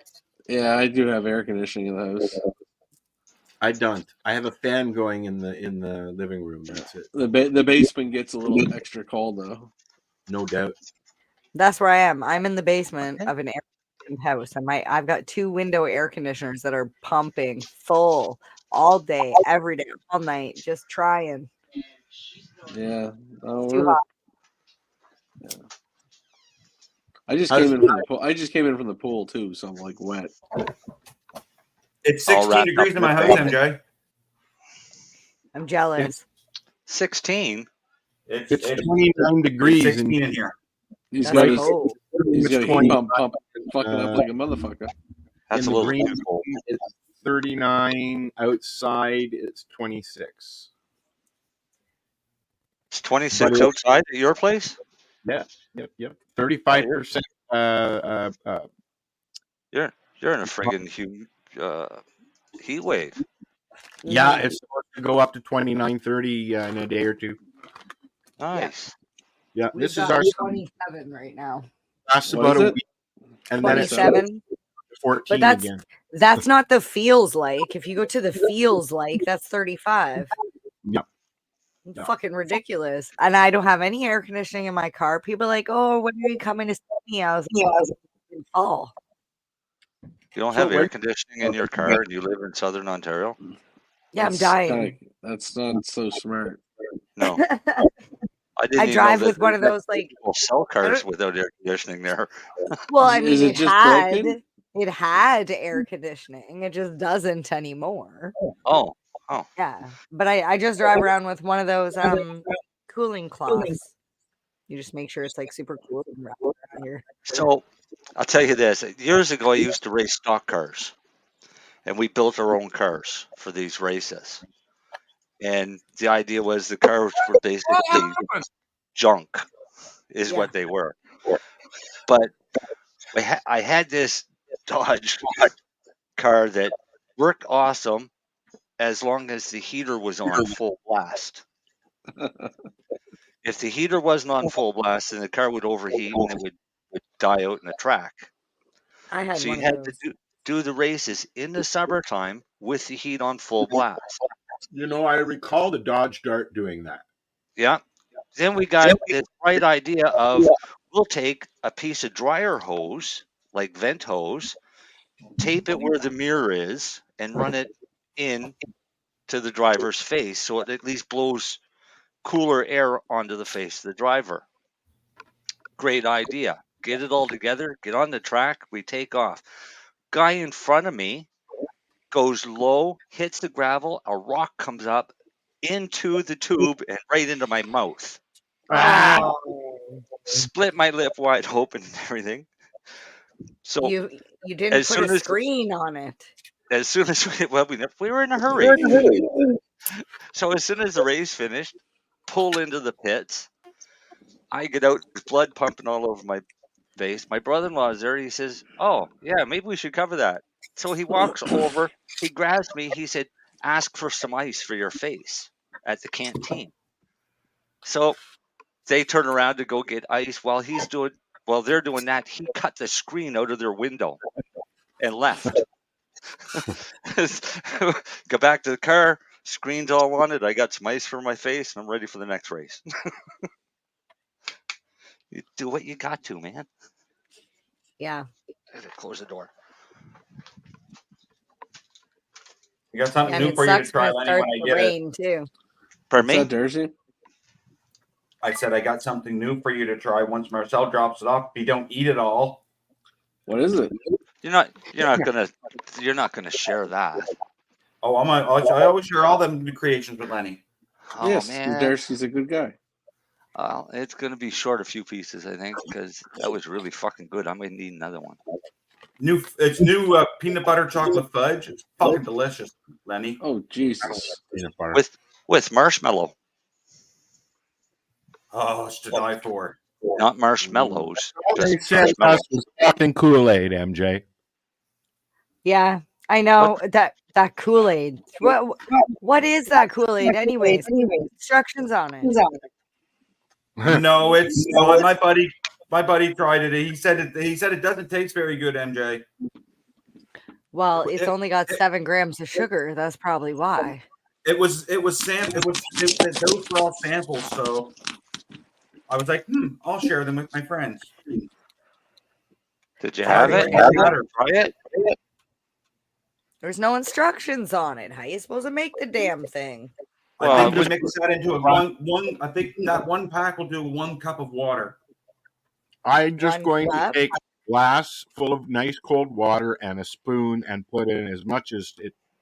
J: Yeah, I do have air conditioning in the house.
G: I don't. I have a fan going in the living room. That's it.
J: The basement gets a little extra cold though.
G: No doubt.
K: That's where I am. I'm in the basement of an air-conditioned house, and I've got 2 window air conditioners that are pumping full all day, every day, all night, just trying.
J: Yeah,
K: It's too hot.
J: Yeah. I just came in from the pool. I just came in from the pool too, so I'm like wet.
I: It's 16 degrees in my house, MJ.
K: I'm jealous.
H: 16.
G: It's 29 degrees.
I: 16 in here.
J: He's
K: That's
J: got his,
K: cold.
J: he's got a heat
G: 20.
J: pump fucking up like a motherfucker.
H: That's
G: in
H: a
G: the
H: little
G: green
H: too cold.
G: room, it's 39. Outside, it's 26.
H: It's 26 outside at your place?
G: Yeah. Yep. 35%.
H: You're in a friggin' heat wave.
G: Yeah, it's supposed to go up to 29, 30 in a day or two.
H: Nice.
G: Yeah,
K: We've
G: this is
K: got
G: our
K: 27 right now.
G: lasts
J: What
G: about
J: is
G: a
J: it?
G: week, and then it's
K: 27.
G: 14
K: But
G: again.
K: that's not the feels like. If you go to the feels like, that's 35.
G: Yeah.
K: Fucking ridiculous. And I don't have any air conditioning in my car. People are like, oh, when are you coming to see me? I was in fall.
H: You don't have air conditioning in your car and you live in southern Ontario?
K: Yeah, I'm dying.
J: That's not so smart.
H: No. I didn't
K: I
H: even
K: drive
H: know
K: with one of those like
H: people sell cars without air conditioning there.
K: well, I mean
J: Is it just broken?
K: it had air conditioning. It just doesn't anymore.
H: Oh.
K: Yeah. But I just drive around with one of those cooling cloths. You just make sure it's like super cool around here.
H: So I'll tell you this. Years ago I used to race stock cars. And we built our own cars for these races. And the idea was the cars were basically junk, is what they were. But I had this Dodge car that worked awesome as long as the heater was on full blast. If the heater wasn't on full blast, then the car would overheat and it would die out in the track.
K: I had
H: So
K: one
H: you had
K: of those.
H: to do the races in the summertime with the heat on full blast.
G: You know, I recall the Dodge Dart doing that.
H: Yeah. Then we got this bright idea of we'll take a piece of dryer hose, like vent hose, tape it where the mirror is, and run it in to the driver's face so it at least blows cooler air onto the face of the driver. Great idea. Get it all together, get on the track, we take off. Guy in front of me goes low, hits the gravel, a rock comes up into the tube and right into my mouth. Split my lip wide open and everything. So
K: you didn't put a screen on it.
H: As soon as we were in a hurry. So as soon as the race finished, pull into the pits. I get out with blood pumping all over my face. My brother-in-law is there. He says, "Oh, yeah, maybe we should cover that." So he walks over. He grabs me. He said, "Ask for some ice for your face at the canteen." So they turn around to go get ice. While they're doing that, he cut the screen out of their window and left. Go back to the car. Screen's all on it. I got some ice for my face, and I'm ready for the next race. You do what you got to, man.
K: Yeah.
H: I gotta close the door.
I: You got something
K: And
I: new
K: it
I: for you to
K: sucks
I: try,
K: when it
I: Lenny, when
K: starts
I: I
K: to
I: get
K: rain
I: it.
K: too.
H: Pardon me?
J: What's that, Darcy?
I: I said I got something new for you to try once Marcel drops it off. If you don't eat it all.
J: What is it?
H: You're not gonna share that.
I: Oh, I always share all them new creations with Lenny.
H: Oh
J: Yes,
H: man,
J: Darcy's a good guy.
H: Well, it's gonna be short a few pieces, I think, because that was really fucking good. I might need another one.
I: It's new peanut butter chocolate fudge. It's fucking delicious, Lenny.
J: Oh Jesus!
G: Peanut butter.
H: With marshmallow.
I: Oh, it's to die for.
H: not marshmallows.
G: They
H: Just
G: said
H: marshmallows.
G: us was fucking Kool-Aid, MJ.
K: Yeah, I know that Kool-Aid. What is that Kool-Aid anyways? Instructions on it.
I: No, it's my buddy tried it. He said it doesn't taste very good, MJ.
K: Well, it's only got 7 grams of sugar. That's probably why.
I: Those were all samples, so I was like, I'll share them with my friends.
H: Did you have it? Try it.
K: There's no instructions on it. How you supposed to make the damn thing?
I: I think we mix that into one. I think that one pack will do 1 cup of water.
G: I'm just going to take a glass full of nice cold water and a spoon and put in as much as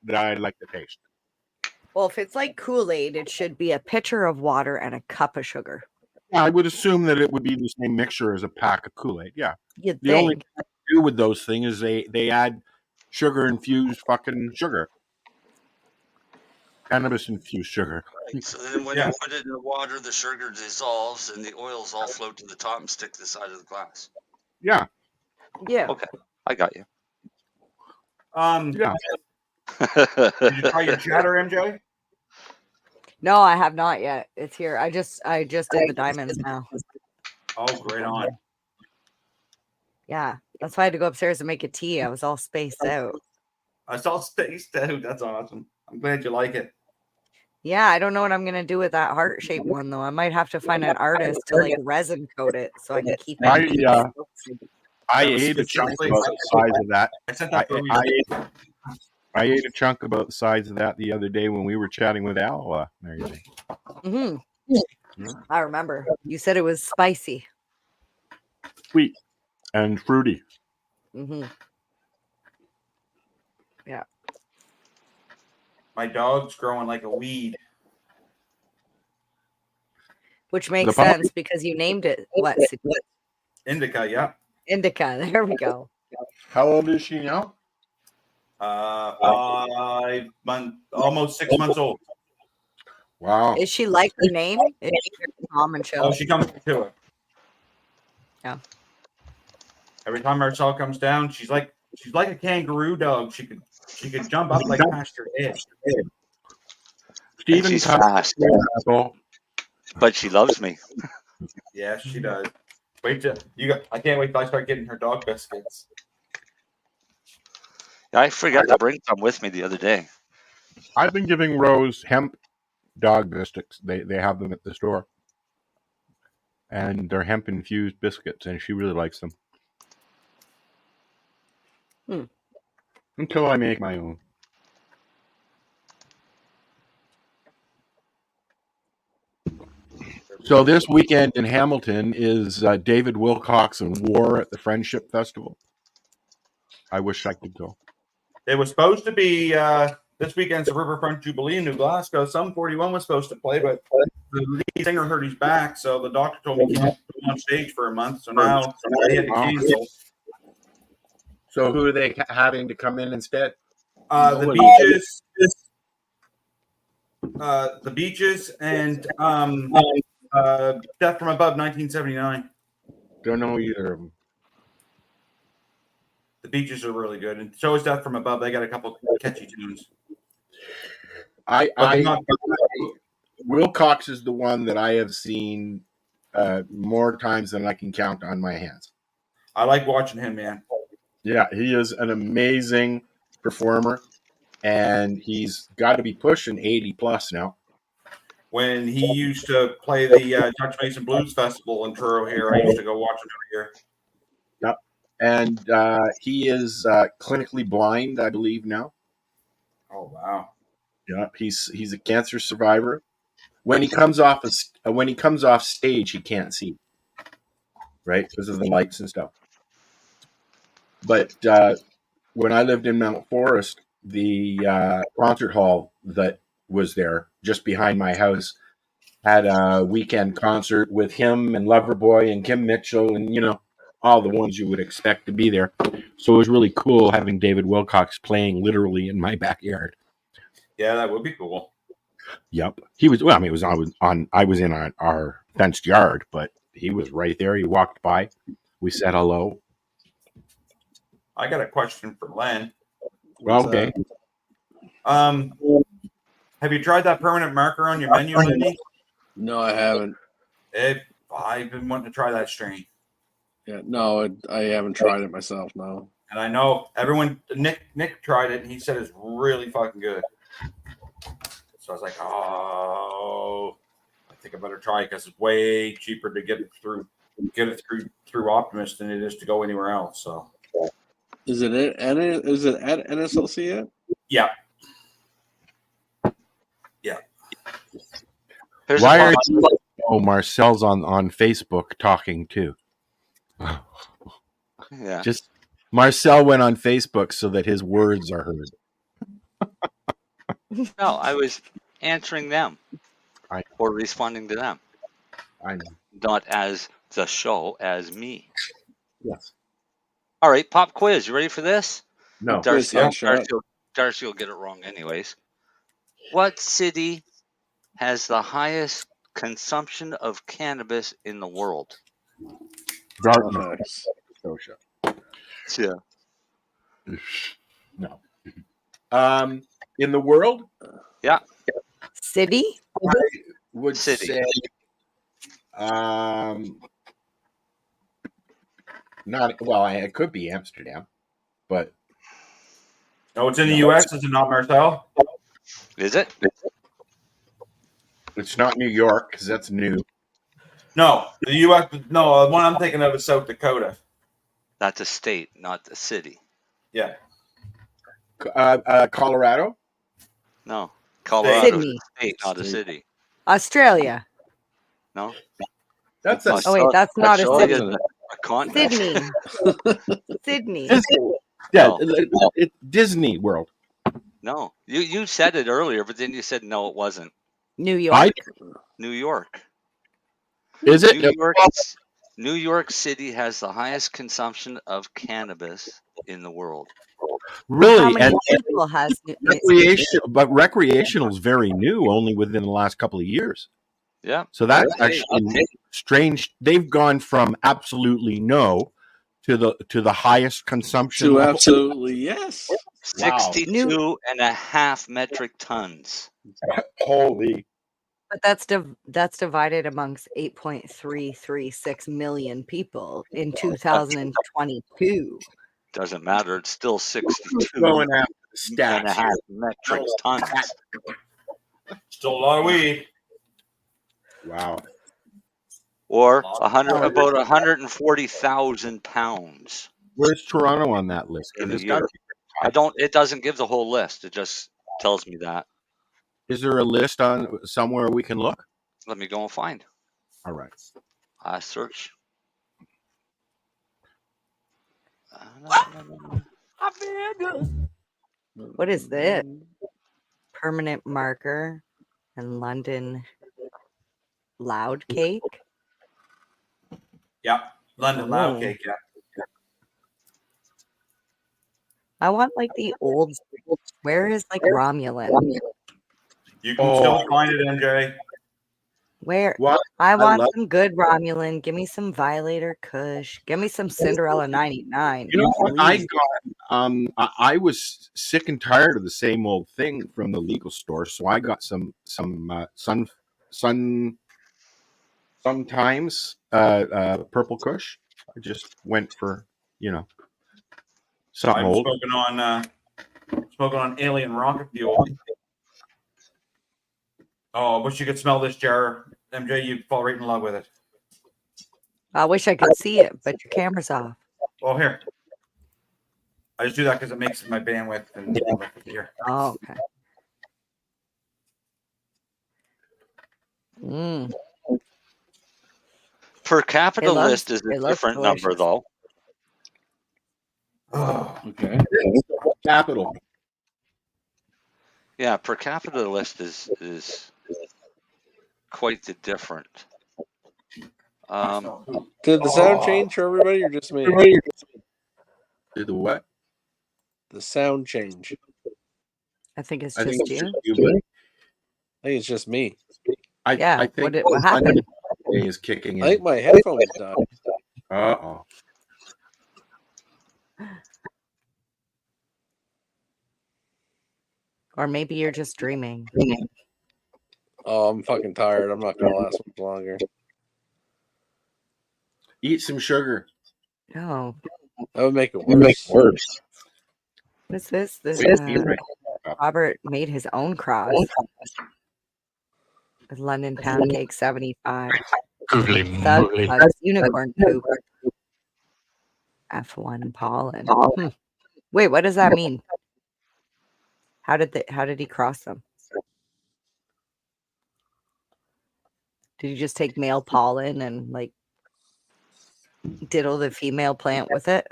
G: that I'd like to taste.
K: Well, if it's like Kool-Aid, it should be a pitcher of water and a cup of sugar.
G: I would assume that it would be the same mixture as a pack of Kool-Aid. Yeah.
K: You'd
G: the only
K: think.
G: thing they do with those things is they add sugar-infused fucking sugar. Cannabis-infused sugar.
H: So then when you put it in the water, the sugar dissolves and the oils all float to the top and stick to the side of the glass.
G: Yeah.
K: Yeah.
H: Okay. I got you.
I: Yeah. Did you try your chatter, MJ?
K: No, I have not yet. It's here. I just did the diamonds now.
I: Oh, great on.
K: Yeah. That's why I had to go upstairs and make a tea. I was all spaced out.
I: I saw spaced out. That's awesome. I'm glad you like it.
K: Yeah, I don't know what I'm gonna do with that heart-shaped one though. I might have to find an artist to like resin coat it so I can keep it.
G: I ate a chunk about the size of that. I ate a chunk about the size of that the other day when we were chatting with Al. Mary.
K: I remember. You said it was spicy.
G: Sweet and fruity.
K: Yeah.
I: My dog's growing like a weed.
K: Which makes sense because you named it what?
I: Indica, yeah.
K: Indica. There we go.
G: How old is she now?
I: 5 months, almost 6 months old.
G: Wow.
K: Is she like the name? Is she mom and show?
I: Oh, she comes to it.
K: Yeah.
I: Every time Marcel comes down, she's like a kangaroo dog. She could jump up like past your head.
H: She's fast, but she loves me.
I: Yeah, she does. I can't wait till I start getting her dog biscuits.
H: I forgot to bring some with me the other day.
G: I've been giving Rose hemp dog biscuits. They have them at the store. And they're hemp infused biscuits, and she really likes them. Until I make my own. So this weekend in Hamilton is David Wilcox and War at the Friendship Festival. I wish I could go.
I: It was supposed to be this weekend's the Riverfront Jubilee in New Glasgow. Some 41 was supposed to play, but the lead singer hurt his back, so the doctor told me he can't go on stage for a month. So now they had to cancel.
G: So who are they having to come in instead?
I: The Beaches and Death from Above 1979.
G: Don't know either of them.
I: The Beaches are really good, and so is Death from Above. They got a couple catchy tunes.
G: Wilcox is the one that I have seen more times than I can count on my hands.
I: I like watching him, man.
G: Yeah, he is an amazing performer, and he's got to be pushing 80 plus now.
I: When he used to play the Dutch Mason Blues Festival in Truro here, I used to go watch him every year.
G: Yep. And he is clinically blind, I believe, now.
I: Oh, wow.
G: Yeah, he's a cancer survivor. When he comes off stage, he can't see, right, because of the lights and stuff. But when I lived in Mount Forest, the concert hall that was there just behind my house had a weekend concert with him and Loverboy and Kim Mitchell and all the ones you would expect to be there. So it was really cool having David Wilcox playing literally in my backyard.
I: Yeah, that would be cool.
G: Yep. He was, well, I mean, I was in our fenced yard, but he was right there. He walked by. We said hello.
I: I got a question for Len.
G: Okay.
I: Have you tried that permanent marker on your menu, Lenny?
J: No, I haven't.
I: I've been wanting to try that strain.
J: Yeah, no, I haven't tried it myself. No.
I: And I know everyone. Nick tried it, and he said it's really fucking good. So I was like, oh, I think I better try it because it's way cheaper to get it through Optimus than it is to go anywhere else. So,
J: is it at NSLC yet?
I: Yeah. Yeah.
G: Why are you? Oh, Marcel's on Facebook talking too.
H: Yeah.
G: Just Marcel went on Facebook so that his words are heard.
H: No, I was answering them or responding to them.
G: I know.
H: Not as the show, as me.
G: Yes.
H: All right, pop quiz. You ready for this?
G: No.
H: Darcy
J: Darcy
H: will get it wrong anyways. What city has the highest consumption of cannabis in the world?
G: Dartmouth.
H: Yeah.
G: No. In the world?
H: Yeah.
K: City?
G: I would
H: City.
G: say not well, it could be Amsterdam, but
I: no, it's in the US, is it not, Marcel?
H: Is it?
G: It's not New York because that's new.
I: No, the US. No, the one I'm thinking of is South Dakota.
H: That's a state, not a city.
I: Yeah.
G: Colorado?
H: No. Colorado is
K: Sydney.
H: a state, not a city.
K: Australia.
H: No.
G: That's a.
K: Oh wait, that's not a
H: Australia
K: city.
H: is a continent.
K: Sydney.
G: Yeah,
H: No.
G: it's Disney World.
H: No. You said it earlier, but then you said no, it wasn't.
K: New York.
H: New York.
G: Is it?
H: New York City has the highest consumption of cannabis in the world.
G: Really?
K: How many
G: And
K: people has
G: recreational is very new, only within the last couple of years.
H: Yeah.
G: So that's actually strange. They've gone from absolutely no to the highest consumption.
J: To
G: level.
J: absolutely yes.
H: 62.5 metric tons.
G: Holy.
K: But that's divided amongst 8.336 million people in 2022.
H: Doesn't matter. It's still 62
G: Going after the
H: and a
G: stats.
H: half metric tons.
I: Still a lot of weed.
G: Wow.
H: Or about 140,000 pounds.
G: Where's Toronto on that list?
H: In a
G: It's gotta
H: year.
G: be-
H: It doesn't give the whole list. It just tells me that.
G: Is there a list on somewhere we can look?
H: Let me go and find.
G: All right.
H: Search.
K: What is this? Permanent marker and London loud cake.
I: Yeah. London loud cake, yeah.
K: I want like the old. Where is like Romulan?
I: You can still find it, MJ.
K: Where?
G: What?
K: I want
G: love-
K: some good Romulan. Give me some Violator Kush. Give me some Cinderella 99.
G: You know what I
K: please.
G: got? I was sick and tired of the same old thing from the legal store, so I got some sometimes purple Kush. I just went for something
I: I'm
G: old.
I: smoking on alien rocket fuel. Oh, I wish you could smell this jar, MJ. You'd fall right in love with it.
K: I wish I could see it, but your camera's off.
I: Oh, here. I just do that because it makes my bandwidth and here.
K: Oh, okay. Mm.
H: Per capita
K: It looks-
H: list is
K: it
H: a
K: looks
H: different number,
K: delicious.
H: though.
I: Oh,
J: Okay.
G: Capital.
H: Yeah, per capita list is quite the different.
J: Did the sound change for everybody or just me?
G: Did the what?
J: The sound change.
K: I think it's
G: I
K: just
G: think it's
K: you.
G: just you, buddy.
J: I think it's just me.
K: Yeah,
G: I think
K: what happened?
G: is kicking
J: I think
G: in.
J: my headphones died.
G: Uh-oh.
K: Or maybe you're just dreaming.
J: Oh, I'm fucking tired. I'm not gonna last much longer.
G: Eat some sugar.
K: No.
J: That would make it worse.
K: What's this? This
G: Wait, right.
K: Robert made his own cross. With London pound cake 75. Thug Bugs, unicorn poop. F1 pollen. Wait, what does that mean? How did he cross them? Did he just take male pollen and like diddle the female plant with it?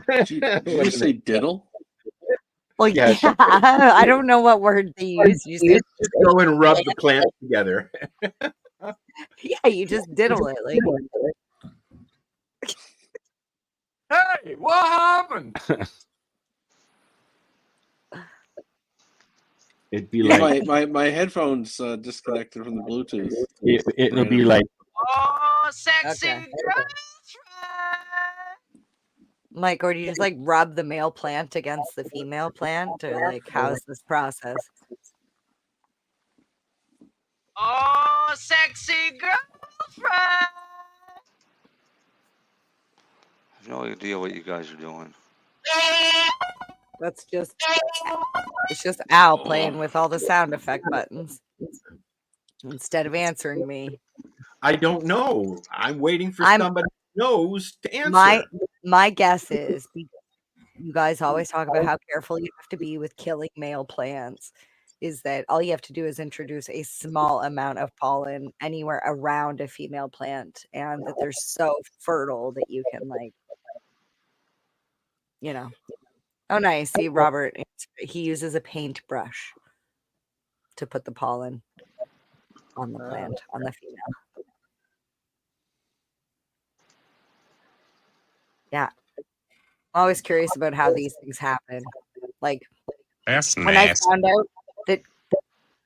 J: Did you say diddle?
K: Well, yeah. I don't know what word they use. You said
G: Just go and rub the plants together.
K: yeah, you just diddle it. Like,
G: hey, what happened? It'd be like
J: my headphones disconnected from the Bluetooth.
G: It'll be like,
L: Oh, sexy
K: Okay.
L: girlfriend.
K: Like, or do you just like rub the male plant against the female plant, or like how's this process?
L: Oh, sexy girlfriend.
H: I have no idea what you guys are doing.
K: It's just Al playing with all the sound effect buttons instead of answering me.
G: I don't know. I'm waiting for somebody who knows to answer.
K: My guess is you guys always talk about how careful you have to be with killing male plants. Is that all you have to do is introduce a small amount of pollen anywhere around a female plant, and that they're so fertile that you can, like, you know. Oh, nice. See, Robert, he uses a paintbrush to put the pollen on the plant, on the female. Yeah. I'm always curious about how these things happen. Like, when I found out that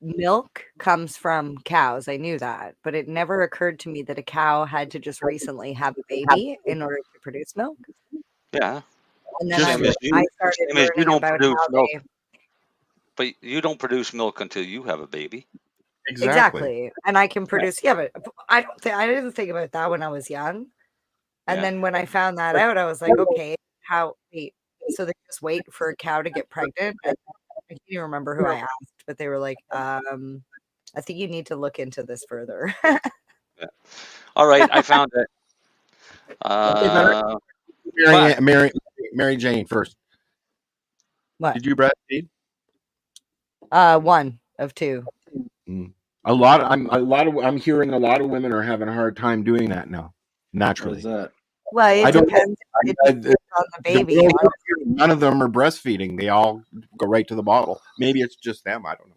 K: milk comes from cows, I knew that, but it never occurred to me that a cow had to just recently have a baby in order to produce milk.
H: Yeah.
K: And then I started learning about how
H: milk,
K: they...
H: but you don't produce milk until you have a baby.
K: Exactly. And I can produce, yeah, but I didn't think about that when I was young. And then when I found that out, I was like, okay, so they just wait for a cow to get pregnant? And I can't even remember who I asked, but they were like, I think you need to look into this further.
H: Yeah. All right, I found it.
G: Mary Jane first.
K: What?
G: Did you breastfeed?
K: One of two.
G: I'm hearing a lot of women are having a hard time doing that now. Naturally.
K: Well, it depends. It depends on the baby.
G: None of them are breastfeeding. They all go right to the bottle. Maybe it's just them. I don't know.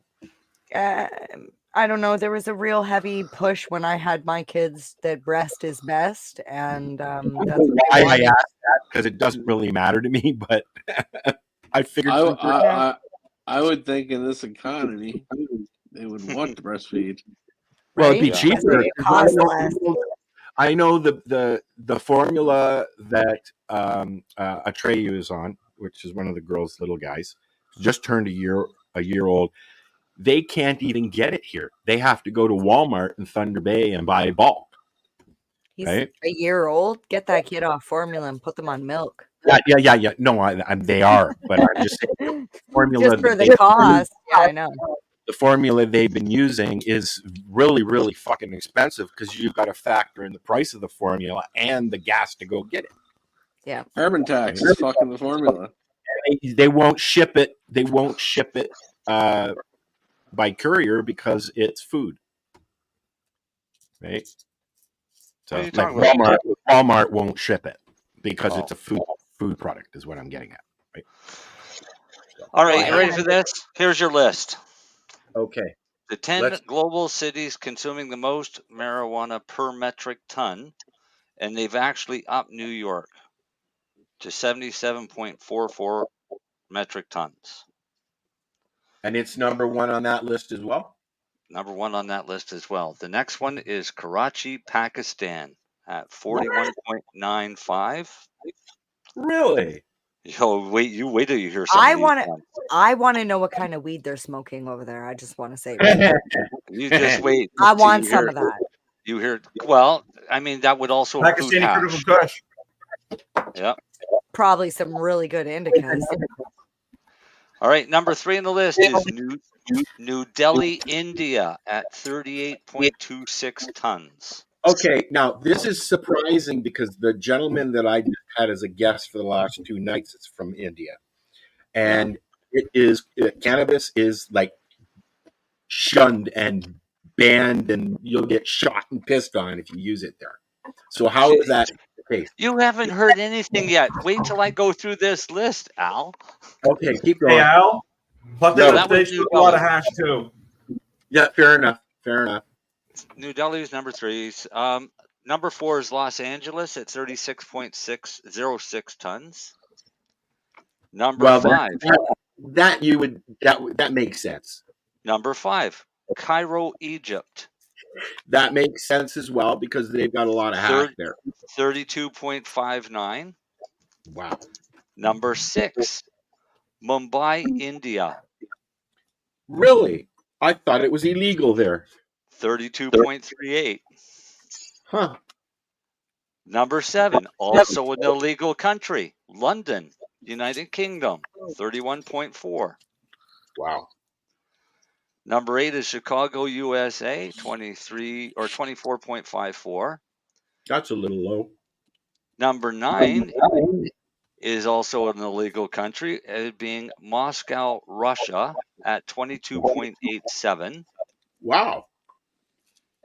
K: I don't know. There was a real heavy push when I had my kids that breast is best, and that's what
G: I asked that because it doesn't really matter to me, but I figured.
J: I would think in this economy they would want to breastfeed.
G: Well, it'd be cheaper.
K: It costs less.
G: I know the formula that Atreyu is on, which is one of the girls' little guys, just turned a year old. They can't even get it here. They have to go to Walmart in Thunder Bay and buy bulk.
K: He's a year old. Get that kid off formula and put them on milk.
G: Yeah. No, they are, but I'm just saying formula.
K: Just for the cost. Yeah, I know.
G: The formula they've been using is really, really fucking expensive because you've got to factor in the price of the formula and the gas to go get it.
K: Yeah.
J: Carbon tax is fucking the formula.
G: They won't ship it. They won't ship it by courier because it's food. Right? So like Walmart won't ship it because it's a food product is what I'm getting at. Right?
H: All right, you ready for this? Here's your list.
G: Okay.
H: The 10 global cities consuming the most marijuana per metric ton, and they've actually upped New York to 77.44 metric tons.
G: And it's number one on that list as well?
H: number one on that list as well. The next one is Karachi, Pakistan at 41.95.
G: Really?
H: Yo, you wait till you hear some
K: I
H: of these
K: want to.
H: ones.
K: I want to know what kind of weed they're smoking over there. I just want to say.
H: You just wait.
K: I
H: till
K: want
H: you
K: some
H: hear-
K: of that.
H: You hear? Well, I mean that would also include
I: Pakistani critical
H: hash.
I: kush.
H: Yep.
K: Probably some really good indicas.
H: All right, number 3 on the list is New Delhi, India at 38.26 tons.
G: Okay, now this is surprising because the gentleman that I just had as a guest for the last 2 nights is from India, and it is cannabis is like shunned and banned, and you'll get shot and pissed on if you use it there. So how is that the case?
H: You haven't heard anything yet. Wait till I go through this list, Al.
G: Okay, keep
I: Hey,
G: going.
I: Al. Plus,
G: No.
I: they
H: That was
I: smoke
H: New
I: a lot of
H: Delhi.
I: hash too.
G: Yeah, fair enough. Fair enough.
H: New Delhi is number 3. Number 4 is Los Angeles at 36.606 tons. Number
G: Well,
H: 5.
G: that makes sense.
H: Number 5, Cairo, Egypt.
G: That makes sense as well because they've got a lot of hash there.
H: 32.59.
G: Wow.
H: Number 6, Mumbai, India.
G: Really? I thought it was illegal there.
H: 32.38.
G: Huh.
H: Number 7, also an illegal country, London, United Kingdom, 31.4.
G: Wow.
H: Number 8 is Chicago, USA, 23 or 24.54.
G: That's a little low.
H: Number 9 is also an illegal country, it being Moscow, Russia, at 22.87.
G: Wow.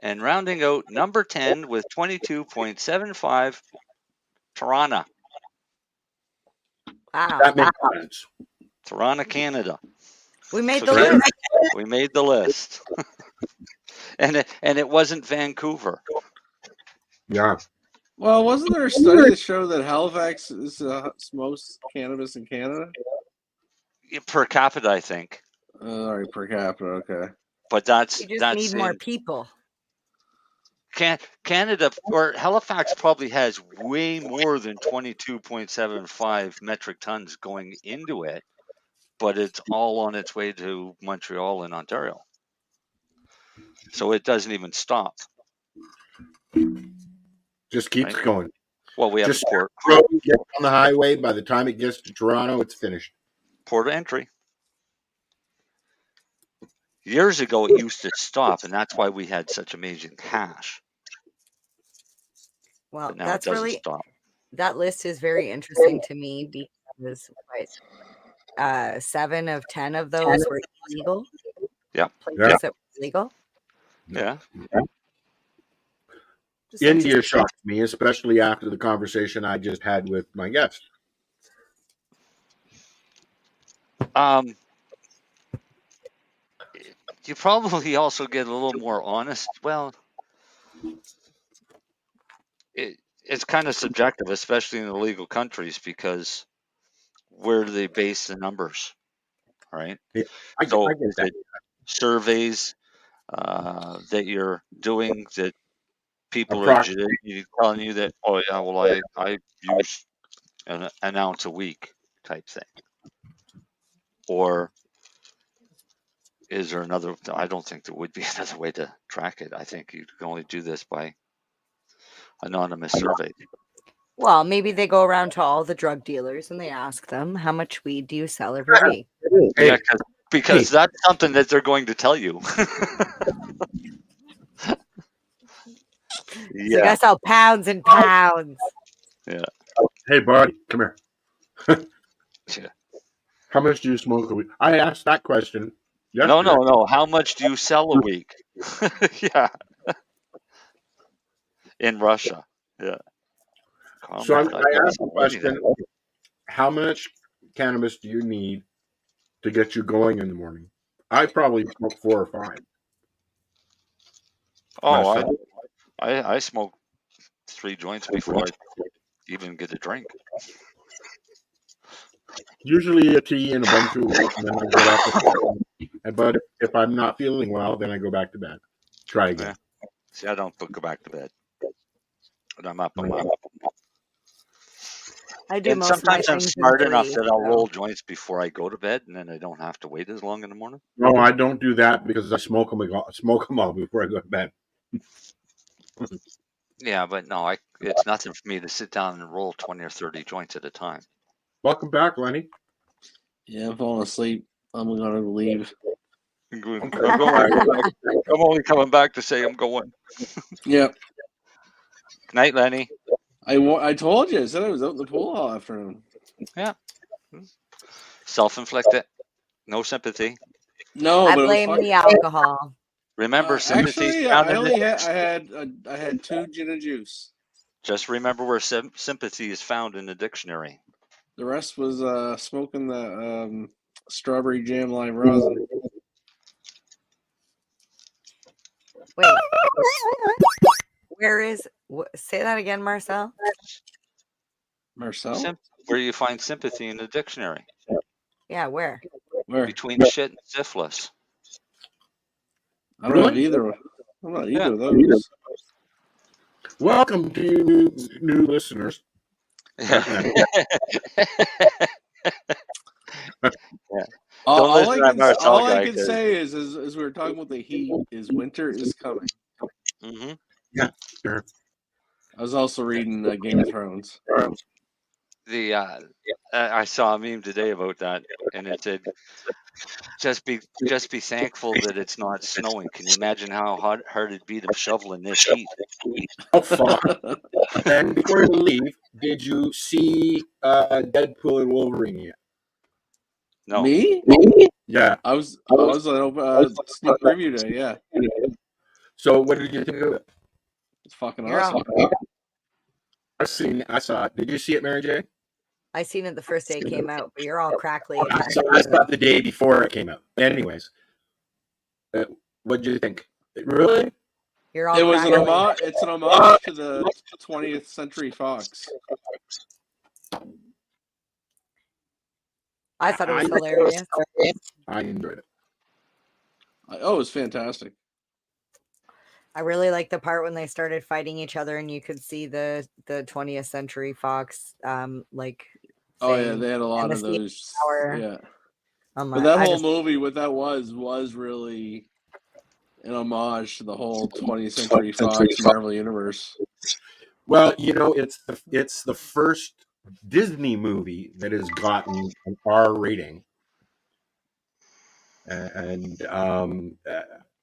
H: And rounding out number 10 with 22.75, Toronto.
K: Wow.
G: That makes sense.
H: Toronto, Canada.
K: We made
H: So
K: the
H: there-
K: list.
H: We made the list. and it wasn't Vancouver.
G: Yeah.
J: Well, wasn't there a study that showed that Halifax is smokes cannabis in Canada?
H: Per capita, I think.
J: All right, per capita, okay.
H: But that's
K: You just
H: that's
K: need more
H: in
K: people.
H: Canada, or Halifax probably has way more than 22.75 metric tons going into it, but it's all on its way to Montreal and Ontario. So it doesn't even stop.
G: Just keeps
H: Right.
G: going.
H: Well, we have
G: Just
H: port
G: get on the highway. By the time it gets to Toronto, it's finished.
H: of entry. Years ago, it used to stop, and that's why we had such amazing hash.
K: Well,
H: But now
K: that's
H: it doesn't
K: really
H: stop.
K: that list is very interesting to me because 7 of 10 of those were illegal.
H: Yeah.
K: Places that were illegal.
H: Yeah.
K: Just
G: India
K: interesting.
G: shocked me, especially after the conversation I just had with my guest.
H: You probably also get a little more honest. Well, it's kind of subjective, especially in illegal countries, because where do they base the numbers, right?
G: Yeah, I
H: So
G: get
H: is
G: that.
H: it surveys that you're doing that people are legitimately telling you that, oh yeah, well I use an ounce a week type thing, or is there another? I don't think there would be another way to track it. I think you can only do this by anonymous survey.
K: Well, maybe they go around to all the drug dealers and they ask them, how much weed do you sell every week?
H: Yeah, because that's something that they're going to tell you.
K: It's like, I sell pounds and pounds.
H: Yeah.
G: Hey, buddy, come here.
H: Yeah.
G: How much do you smoke a week? I asked that question
H: No,
G: yesterday.
H: no. How much do you sell a week? Yeah. In Russia. Yeah.
G: So I
H: I've never
G: asked the
H: seen any of
G: question,
H: that.
G: how much cannabis do you need to get you going in the morning? I probably smoke 4 or 5.
H: Oh,
G: myself.
H: I smoke 3 joints before I even get a drink.
G: Usually a tea and a bunch of and then I get up. But If I'm not feeling well, then I go back to bed. Try again.
H: See, I don't go back to bed. But I'm up. I'm up.
K: I do
H: And
K: most of my
H: sometimes I'm
K: things in
H: smart enough
K: threes,
H: that I'll
K: so.
H: roll joints before I go to bed, and then I don't have to wait as long in the morning.
G: No, I don't do that because I smoke them all before I go to bed.
H: Yeah, but no, it's nothing for me to sit down and roll 20 or 30 joints at a time.
G: Welcome back, Lenny.
J: Yeah, I'm falling asleep. I'm gonna leave.
H: I'm only coming back to say I'm going.
J: Yep.
H: Good night, Lenny.
J: I told you. I said I was out in the pool all afternoon.
H: Yeah. Self-inflicted. No sympathy.
J: No,
K: I
J: but
K: blame
J: it was
K: the alcohol.
H: Remember, sympathy's
J: actually,
H: found
J: I
H: in
J: only
H: the
J: I had 2 gin and juice.
H: Just remember where sympathy is found in the dictionary.
J: The rest was smoking the strawberry jam lime rosin.
K: Wait. Where is? Say that again, Marcel.
J: Marcel?
H: Where you find sympathy in the dictionary.
K: Yeah, where?
J: Where?
H: Between shit and syphilis.
J: I don't have either. I'm not either of those.
G: Welcome to you new listeners.
J: All I can say is we were talking about the heat, is winter is coming.
H: Mm-hmm.
G: Yeah, sure.
J: I was also reading Game of Thrones.
H: I saw a meme today about that, and it said, "Just be thankful that it's not snowing." Can you imagine how hard it'd be to shovel in this heat?
G: Oh, fuck. And before you leave, did you see Deadpool and Wolverine yet?
H: No.
J: Me?
G: Yeah.
J: I was on sneak preview day. Yeah.
G: So, what did you think of it?
J: It's fucking
K: You're
J: awesome.
G: I saw it. Did you see it, Mary J?
K: I seen it the first day it came out, but you're all crackly.
G: I saw it the day before it came out. Anyways, what did you think? Really?
K: You're all
J: It was
K: crackly.
J: an homage. It's an homage to the 20th Century Fox.
K: I thought it was hilarious.
G: I enjoyed it.
J: Oh, it was fantastic.
K: I really liked the part when they started fighting each other, and you could see the 20th Century Fox, like.
J: Oh yeah, they had a lot of those. Yeah. But that whole movie, what that was really an homage to the whole 20th Century Fox Marvel Universe.
G: Well, it's the first Disney movie that has gotten an R rating, and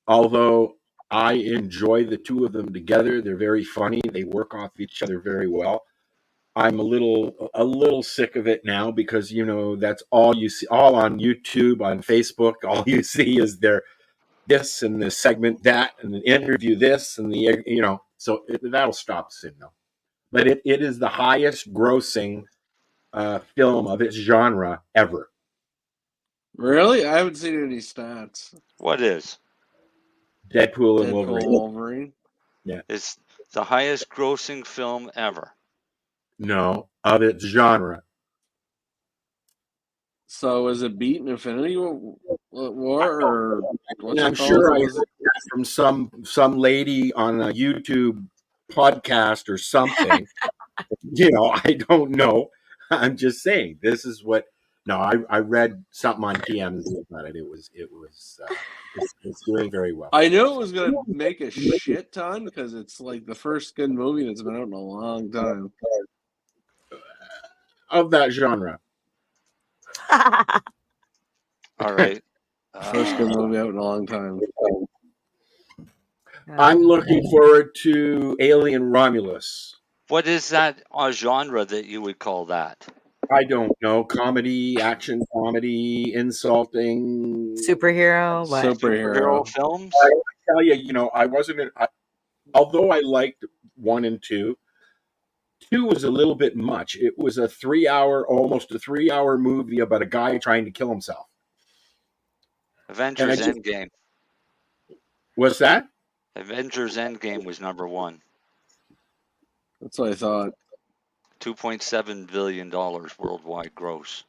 G: although I enjoy the two of them together, they're very funny. They work off each other very well. I'm a little sick of it now because that's all you see, all on YouTube, on Facebook. All you see is this and the segment that and the interview this and the so that'll stop soon though. But it is the highest grossing film of its genre ever.
J: Really? I haven't seen any stats.
H: What is?
G: Deadpool and
J: Wolverine.
G: Yeah.
H: It's the highest grossing film ever.
G: No, of its genre.
J: So is it beating Infinity War or what's
G: I'm
J: it called?
G: sure I heard that from some lady on a YouTube podcast or something. I don't know. I'm just saying this is what. No, I read something on TMZ about it. It's doing very well.
J: I knew it was going to make a shit ton because it's like the first good movie that's been out in a long time.
G: Of that genre.
H: All right.
J: First good movie out in a long time.
G: I'm looking forward to Alien Romulus.
H: What is that genre that you would call that?
G: I don't know. Comedy, action comedy, insulting.
K: Superhero? What?
H: Superhero films?
G: I tell you, I wasn't. Although I liked 1 and 2, 2 was a little bit much. It was almost a 3-hour movie about a guy trying to kill himself.
H: Avengers Endgame.
G: What's that?
H: Avengers Endgame was number 1.
J: That's what I thought.
H: $2.7 billion worldwide gross.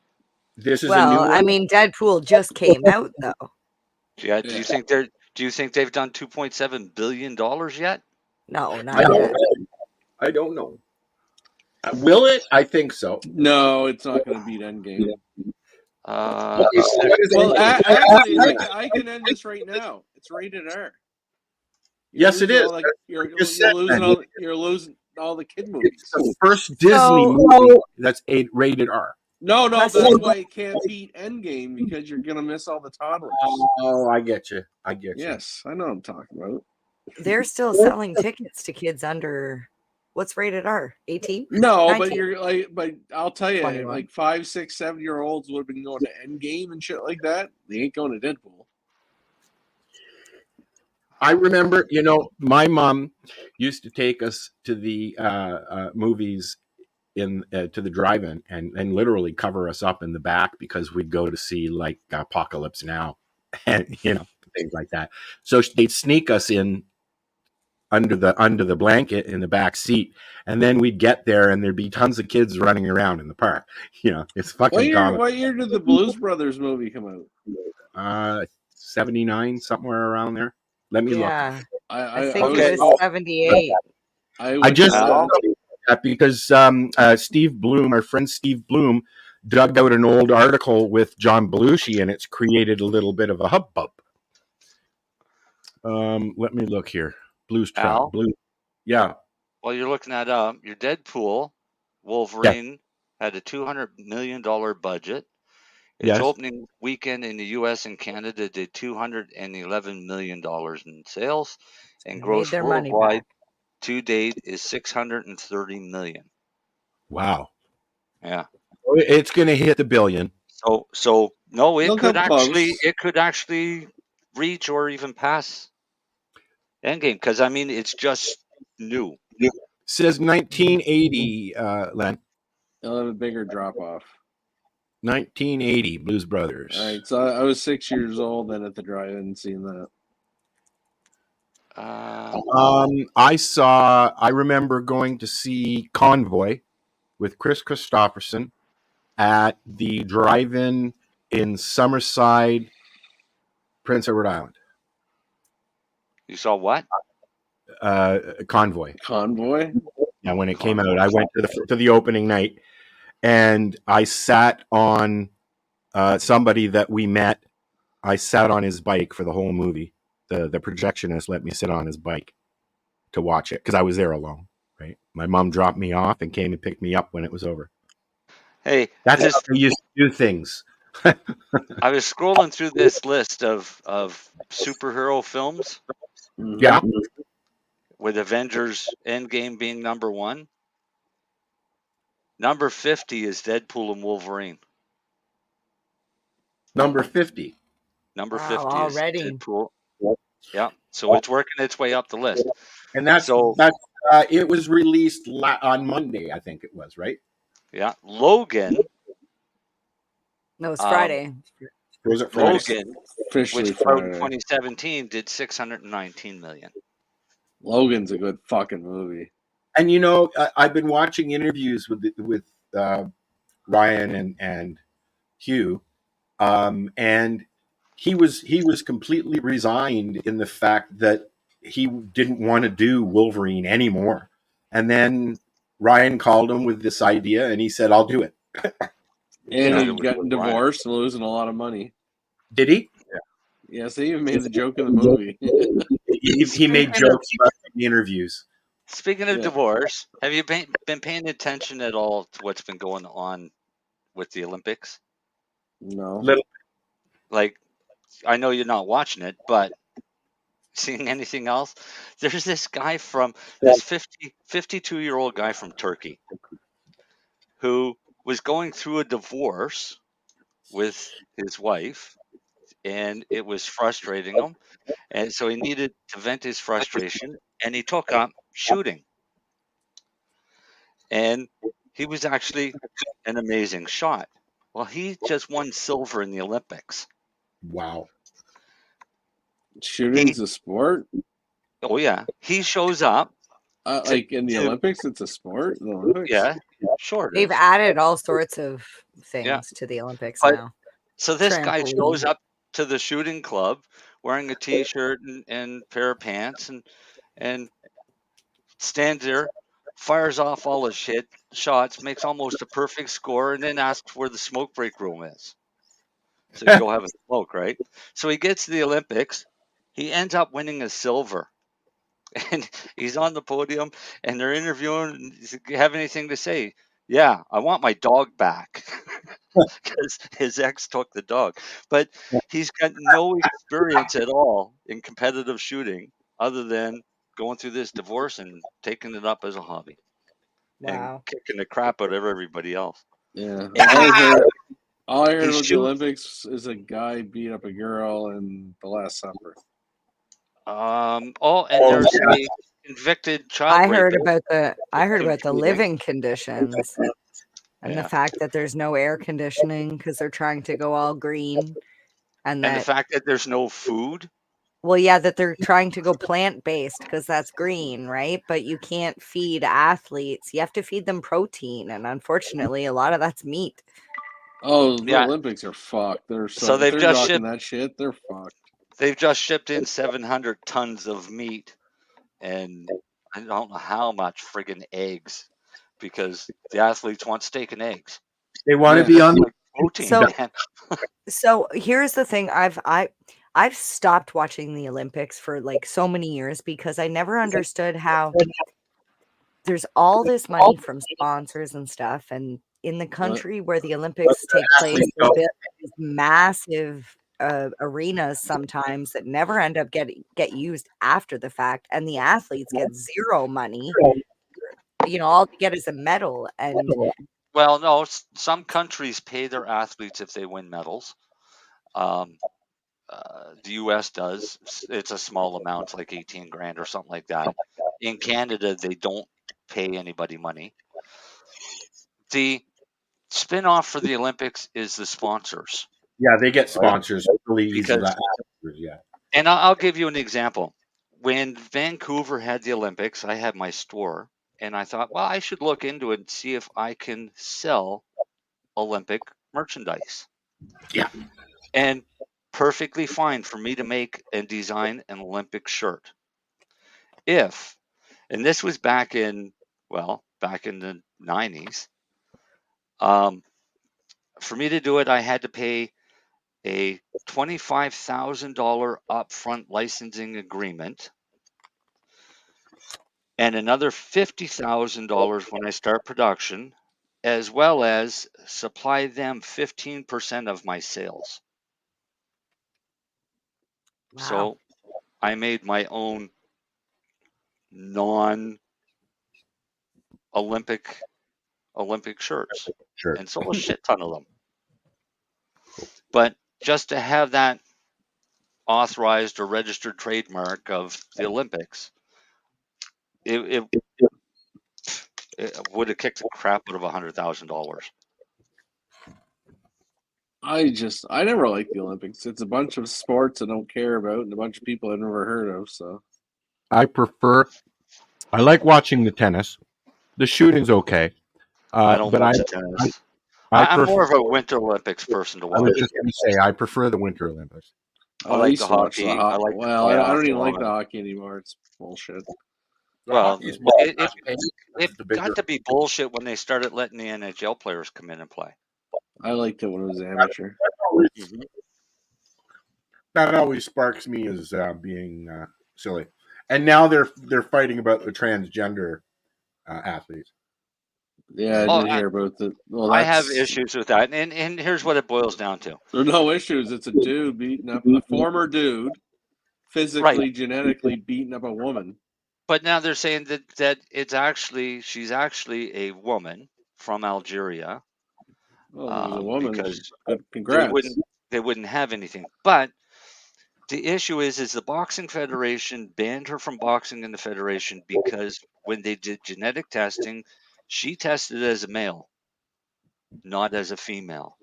G: This is
K: Deadpool just came out though.
H: Yeah. Do you think they've done $2.7 billion yet?
K: No,
G: I
K: not
G: don't
K: yet.
G: know. I don't know. Will it? I think so.
J: No, it's not going to beat Endgame.
H: Uh,
J: Well, actually, I can end this right now. It's rated R.
G: Yes, it is.
J: You're
G: Just said that.
J: losing all the kid movies.
G: It's the first Disney movie that's rated R.
J: No, that's why it can't beat Endgame, because you're gonna miss all the toddlers.
G: Oh, I get you.
J: Yes, I know what I'm talking about.
K: They're still selling tickets to kids under what's rated R? 18?
J: No,
K: 19?
J: but you're like, but I'll tell you,
K: 21.
J: like 5, 6, 7-year-olds would have been going to Endgame and shit like that. They ain't going to Deadpool.
G: I remember, my mom used to take us to the movies to the drive-in and literally cover us up in the back because we'd go to see like Apocalypse Now and things like that. So they'd sneak us in under the blanket in the back seat, and then we'd get there and there'd be tons of kids running around in the park. It's fucking comical.
J: What year did the Blues Brothers movie come out?
G: 79, somewhere around there. Let me look.
K: I think it was 78.
G: I just that because Steve Bloom, our friend Steve Bloom, dug out an old article with John Belushi, and it's created a little bit of a hubbub. Let me look here. Blues Travel. Blue. Yeah.
H: Well, you're looking at your Deadpool, Wolverine had a $200 million budget. Its opening weekend in the U.S. and Canada did $211 million in sales, and gross worldwide to date is $630 million.
G: Wow.
H: Yeah.
G: It's going to hit the billion.
H: So no, it could actually reach or even pass Endgame, because I mean it's just new.
G: Says 1980, Len.
J: They'll have a bigger drop off.
G: 1980, Blues Brothers.
J: All right, so I was 6 years old then at the drive-in seeing that.
G: I remember going to see Convoy with Chris Christopherson at the drive-in in Summerside, Prince Edward Island.
H: You saw what?
G: Convoy.
J: Convoy?
G: Yeah, when it came out, I went to the opening night, and I sat on somebody that we met. I sat on his bike for the whole movie. The projectionist let me sit on his bike to watch it because I was there alone. Right, my mom dropped me off and came and picked me up when it was over.
H: Hey,
G: that's how they used to do things.
H: I was scrolling through this list of superhero films.
G: Yeah.
H: With Avengers Endgame being number 1. Number 50 is Deadpool and Wolverine.
G: Number 50.
H: Number 50
K: already.
H: is Deadpool. Yeah. So it's working its way up the list.
G: And that's it was released on Monday, I think it was, right?
H: Yeah. Logan.
K: No, it's Friday.
G: Was it Friday?
H: Logan, which came out in 2017, did $619 million.
J: Logan's a good fucking movie.
G: And I've been watching interviews with Ryan and Hugh, and he was completely resigned in the fact that he didn't want to do Wolverine anymore. And then Ryan called him with this idea, and he said, "I'll do it."
J: And he got divorced and losing a lot of money.
G: Did he?
J: Yeah. Yes, he even made the joke in the movie.
G: he made jokes about the interviews.
H: Speaking of divorce, have you been paying attention at all to what's been going on with the Olympics?
J: No.
H: Like, I know you're not watching it, but seeing anything else? There's this guy this 52-year-old guy from Turkey who was going through a divorce with his wife, and it was frustrating him. And so he needed to vent his frustration, and he took up shooting. And he was actually an amazing shot. Well, he just won silver in the Olympics.
G: Wow.
J: Shooting's a sport?
H: Oh, yeah. He shows up.
J: Like in the Olympics, it's a sport? In the Olympics?
H: Yeah, sure.
K: They've added all sorts of things to the Olympics now.
H: So this guy shows up to the shooting club wearing a t-shirt and pair of pants and stands there, fires off all his shots, makes almost a perfect score, and then asks where the smoke break room is. So you go have a smoke, right? So he gets to the Olympics. He ends up winning a silver. And he's on the podium and they're interviewing. Does he have anything to say? Yeah, I want my dog back because his ex took the dog. But he's got no experience at all in competitive shooting other than going through this divorce and taking it up as a hobby and
K: Wow.
H: kicking the crap out of everybody else.
J: Yeah.
H: And
J: All I heard
H: he
J: about the
H: shoots.
J: Olympics is a guy beat up a girl in The Last Supper.
H: And there's a convicted child
K: I heard
H: rapist.
K: about the
H: shooting.
K: living conditions and the
H: Yeah.
K: fact that there's no air conditioning because they're trying to go all green, and
H: And the
K: that
H: fact that there's no food.
K: well, yeah, that they're trying to go plant-based because that's green, right? But you can't feed athletes. You have to feed them protein, and unfortunately, a lot of that's meat.
J: Oh, the
H: Yeah.
J: Olympics are fucked. They're
H: So
J: if
H: they've
J: they're
H: just
J: docking
H: shipped.
J: that shit, they're fucked.
H: They've just shipped in 700 tons of meat, and I don't know how much friggin' eggs, because the athletes want steak and eggs.
G: They want
J: Yeah.
G: to be on.
H: Like protein,
K: So,
H: man.
K: so here's the thing: I've stopped watching the Olympics for like so many years because I never understood how there's all this money from sponsors and stuff, and in the country where the Olympics take place, they build these massive arenas sometimes that never end up get used after the fact, and the athletes get zero money. You know, all they get is a medal, and
H: Well, no, some countries pay their athletes if they win medals. The U.S. does. It's a small amount, it's like 18 grand or something like that. In Canada, they don't pay anybody money. The spin-off for the Olympics is the sponsors.
G: Yeah, they get sponsors really easy.
H: Because,
G: Yeah.
H: and I'll give you an example. When Vancouver had the Olympics, I had my store, and I thought, well, I should look into it and see if I can sell Olympic merchandise.
G: Yeah.
H: And perfectly fine for me to make and design an Olympic shirt. And this was back in the 90s. For me to do it, I had to pay a $25,000 upfront licensing agreement and another $50,000 when I start production, as well as supply them 15% of my sales.
K: wow.
H: So I made my own non-Olympic shirts and sold a shit ton of them. But just to have that authorized or registered trademark of the Olympics, it would have kicked the crap out of $100,000.
J: I never liked the Olympics. It's a bunch of sports I don't care about and a bunch of people I've never heard of. So
G: I like watching the tennis. The shooting's okay.
H: I don't
G: but
H: watch tennis. I'm more of a Winter Olympics person to
G: I was
H: watch.
G: just going to say, I prefer the Winter Olympics.
H: I like
J: used
H: the
J: to watch
H: hockey.
J: the hockey.
H: I like to
J: Well,
H: play
J: I
H: hockey
J: don't even
H: a
J: like
H: lot.
J: the hockey anymore. It's bullshit.
H: Well,
G: hockey's more
H: it
G: fast-paced.
H: got to be bullshit when they started letting the NHL players come in and play.
J: I liked it when it was amateur.
H: Mhm.
G: That always sparks me as being silly. And now they're fighting about the transgender athletes.
J: Yeah, I did hear about the. Well,
H: I have issues with that, and here's what it boils down to.
J: There are no issues. It's a dude beating up a former dude, physically, genetically beating up a woman.
H: But now they're saying that she's actually a woman from Algeria.
J: Well, if it was a woman,
H: because
J: good, congrats.
H: they wouldn't have anything. But the issue is the Boxing Federation banned her from boxing in the federation because when they did genetic testing, she tested as a male, not as a female.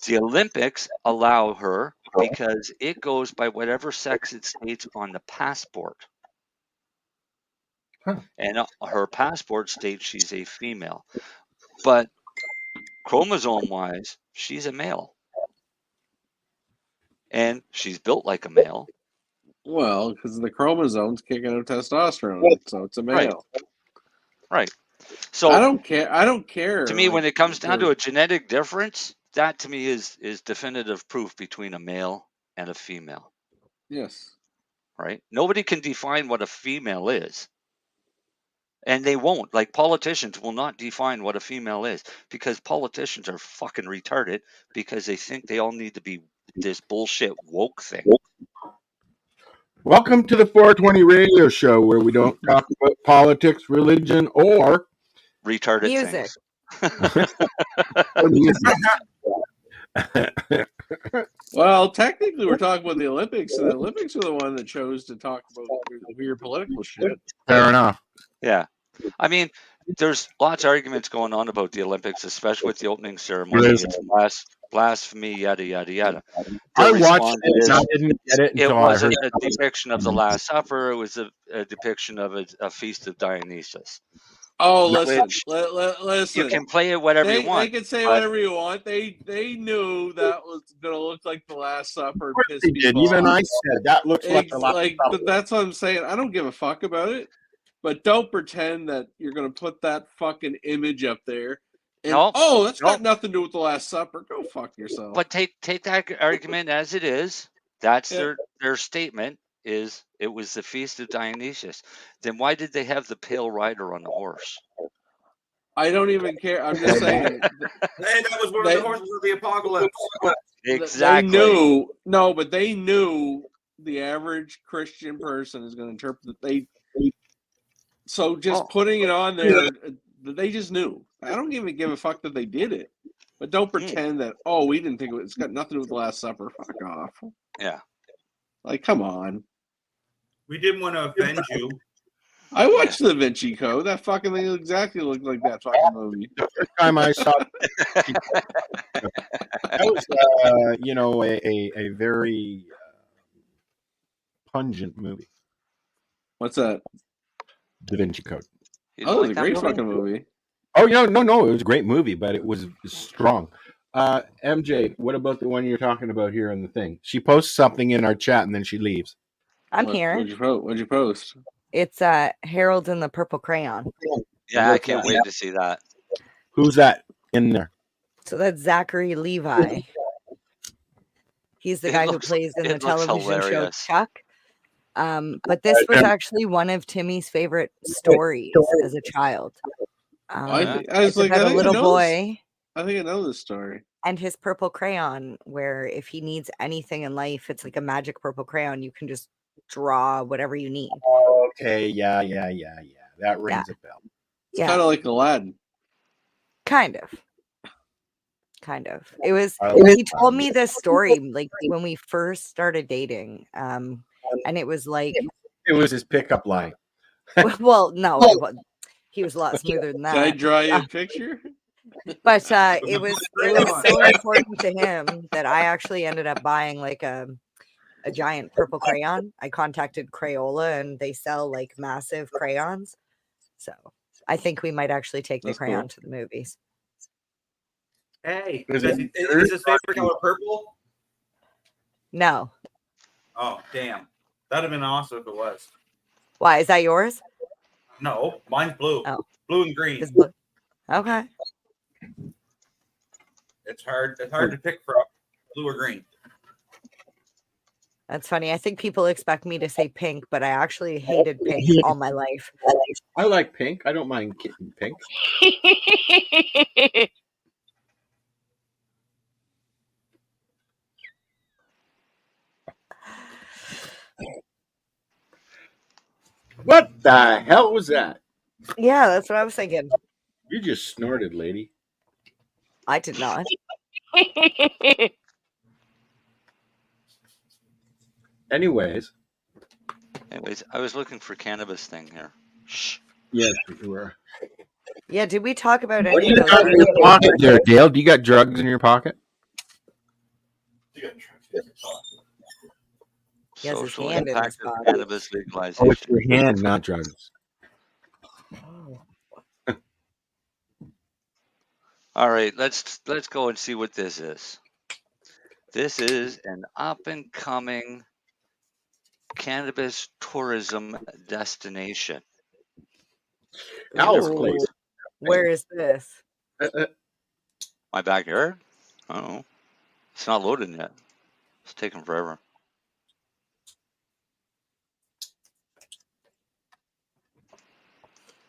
H: The Olympics allow her because it goes by whatever sex it states on the passport. And her passport states she's a female. But chromosome-wise, she's a male. and she's built like a male.
J: Well, because the chromosomes kicking out testosterone, so it's a male.
H: Right. So
J: I don't care. I don't care.
H: To me,
J: like,
H: when it comes down to
J: the-
H: a genetic difference, that to me is definitive proof between a male and a female.
J: yes,
H: Right? Nobody can define what a female is. And they won't. Like politicians will not define what a female is because politicians are fucking retarded because they think they all need to be this bullshit woke thing.
G: Welcome to the 420 radio show where we don't talk about politics, religion, or
H: Retarded
K: Music.
H: things.
J: Well, technically, we're talking about the Olympics, and the Olympics are the one that chose to talk about weird political shit.
G: Fair enough.
H: Yeah. I mean, there's lots of arguments going on about the Olympics, especially with the opening ceremony. It's blasphemy, yada, yada, yada.
G: I
H: The
G: watched
H: response
G: it
H: is,
G: and I didn't get it
H: it
G: until I
H: wasn't
G: heard
H: a depiction of the Last Supper. It was a depiction of a feast of Dionysus.
J: Oh, listen,
H: Which
J: listen.
H: you can play it whatever you want.
J: They can say
H: but
J: whatever you want. They knew that was gonna look like the Last Supper. Piss
G: they did.
J: people
G: Even
J: off.
G: I said that looks like the Last Supper.
J: But that's what I'm saying. I don't give a fuck about it. But don't pretend that you're gonna put that fucking image up there. And, that's got nothing to do with the Last Supper. Go fuck yourself.
H: But take that argument as it is. That's their statement. Is it was the feast of Dionysus? Then why did they have the pale rider on the horse?
J: I don't even care. I'm just saying.
I: Hey, that was one of the horses of the apocalypse.
H: Exactly.
J: They knew. No, but they knew the average Christian person is going to interpret that So just putting it on there, they just knew. I don't even give a fuck that they did it. But don't pretend that, we didn't think it's got nothing to do with the Last Supper. Fuck off.
H: Yeah.
J: Like, come on.
I: We didn't want to offend you.
J: I watched The Da Vinci Code. That fucking thing exactly looked like that fucking movie.
G: The first time I saw that was, a very pungent movie.
J: What's that?
G: Da Vinci Code.
J: It was a great fucking movie.
G: Oh, no. It was a great movie, but it was strong. MJ, what about the one you're talking about here in the thing? She posts something in our chat and then she leaves.
K: I'm here.
J: What'd you post?
K: It's Harold and the Purple Crayon.
H: Yeah, I can't wait to see that.
G: Who's that in there?
K: So that's Zachary Levi. He's the guy who plays in the television show Chuck. But this was actually one of Timmy's favorite stories as a child.
J: It's
K: about a little boy.
J: I think I know this story.
K: And his purple crayon, where if he needs anything in life, it's like a magic purple crayon. You can just draw whatever you need.
G: Okay, yeah. That rings a bell.
J: It's kind of like Aladdin.
K: Kind of. It was. He told me this story like when we first started dating, and it was like
G: it was his pickup line.
K: Well, no, he was a lot smoother than that.
J: Can I draw you a picture?
K: But it was so important to him that I actually ended up buying like a giant purple crayon. I contacted Crayola and they sell like massive crayons. So I think we might actually take the crayon to the movies.
I: Hey, is his favorite color purple?
K: No.
I: Oh, damn. That'd have been awesome if it was.
K: Why? Is that yours?
I: No, mine's blue.
K: Oh.
I: Blue and green.
K: Okay.
I: It's hard to pick from blue or green.
K: That's funny. I think people expect me to say pink, but I actually hated pink all my life.
G: I like pink. I don't mind kitten pink. What the hell was that?
K: Yeah, that's what I was thinking.
G: You just snorted, lady.
K: I did not.
G: Anyways,
H: I was looking for cannabis thing here. Shh.
G: Yes, you were.
K: Yeah, did we talk about
G: What do
K: any
G: you
K: of
G: got in your
K: those?
G: pocket there, Dale? Do you got drugs in your pocket?
K: He has his
H: Social
K: hand in his
H: impact of
K: pocket.
H: cannabis legalization.
G: Oh, it's your hand, not drugs.
H: All right, let's go and see what this is. This is an up-and-coming cannabis tourism destination.
G: Al's
K: Ooh,
G: place.
K: where is this?
H: My backyard? Oh, it's not loaded yet. It's taking forever.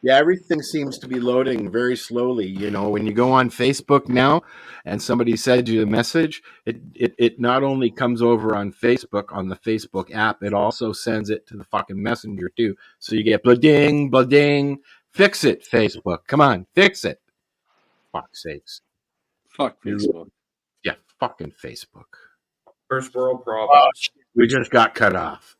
G: Yeah, everything seems to be loading very slowly. You know, when you go on Facebook now and somebody sends you a message, it not only comes over on Facebook, on the Facebook app, it also sends it to the fucking messenger too. So you get blah-ding, blah-ding. Fix it, Facebook. Come on, fix it. Fuck's sakes.
J: Fuck Facebook.
G: Yeah, fucking Facebook.
I: First world problems.
G: We just got cut off.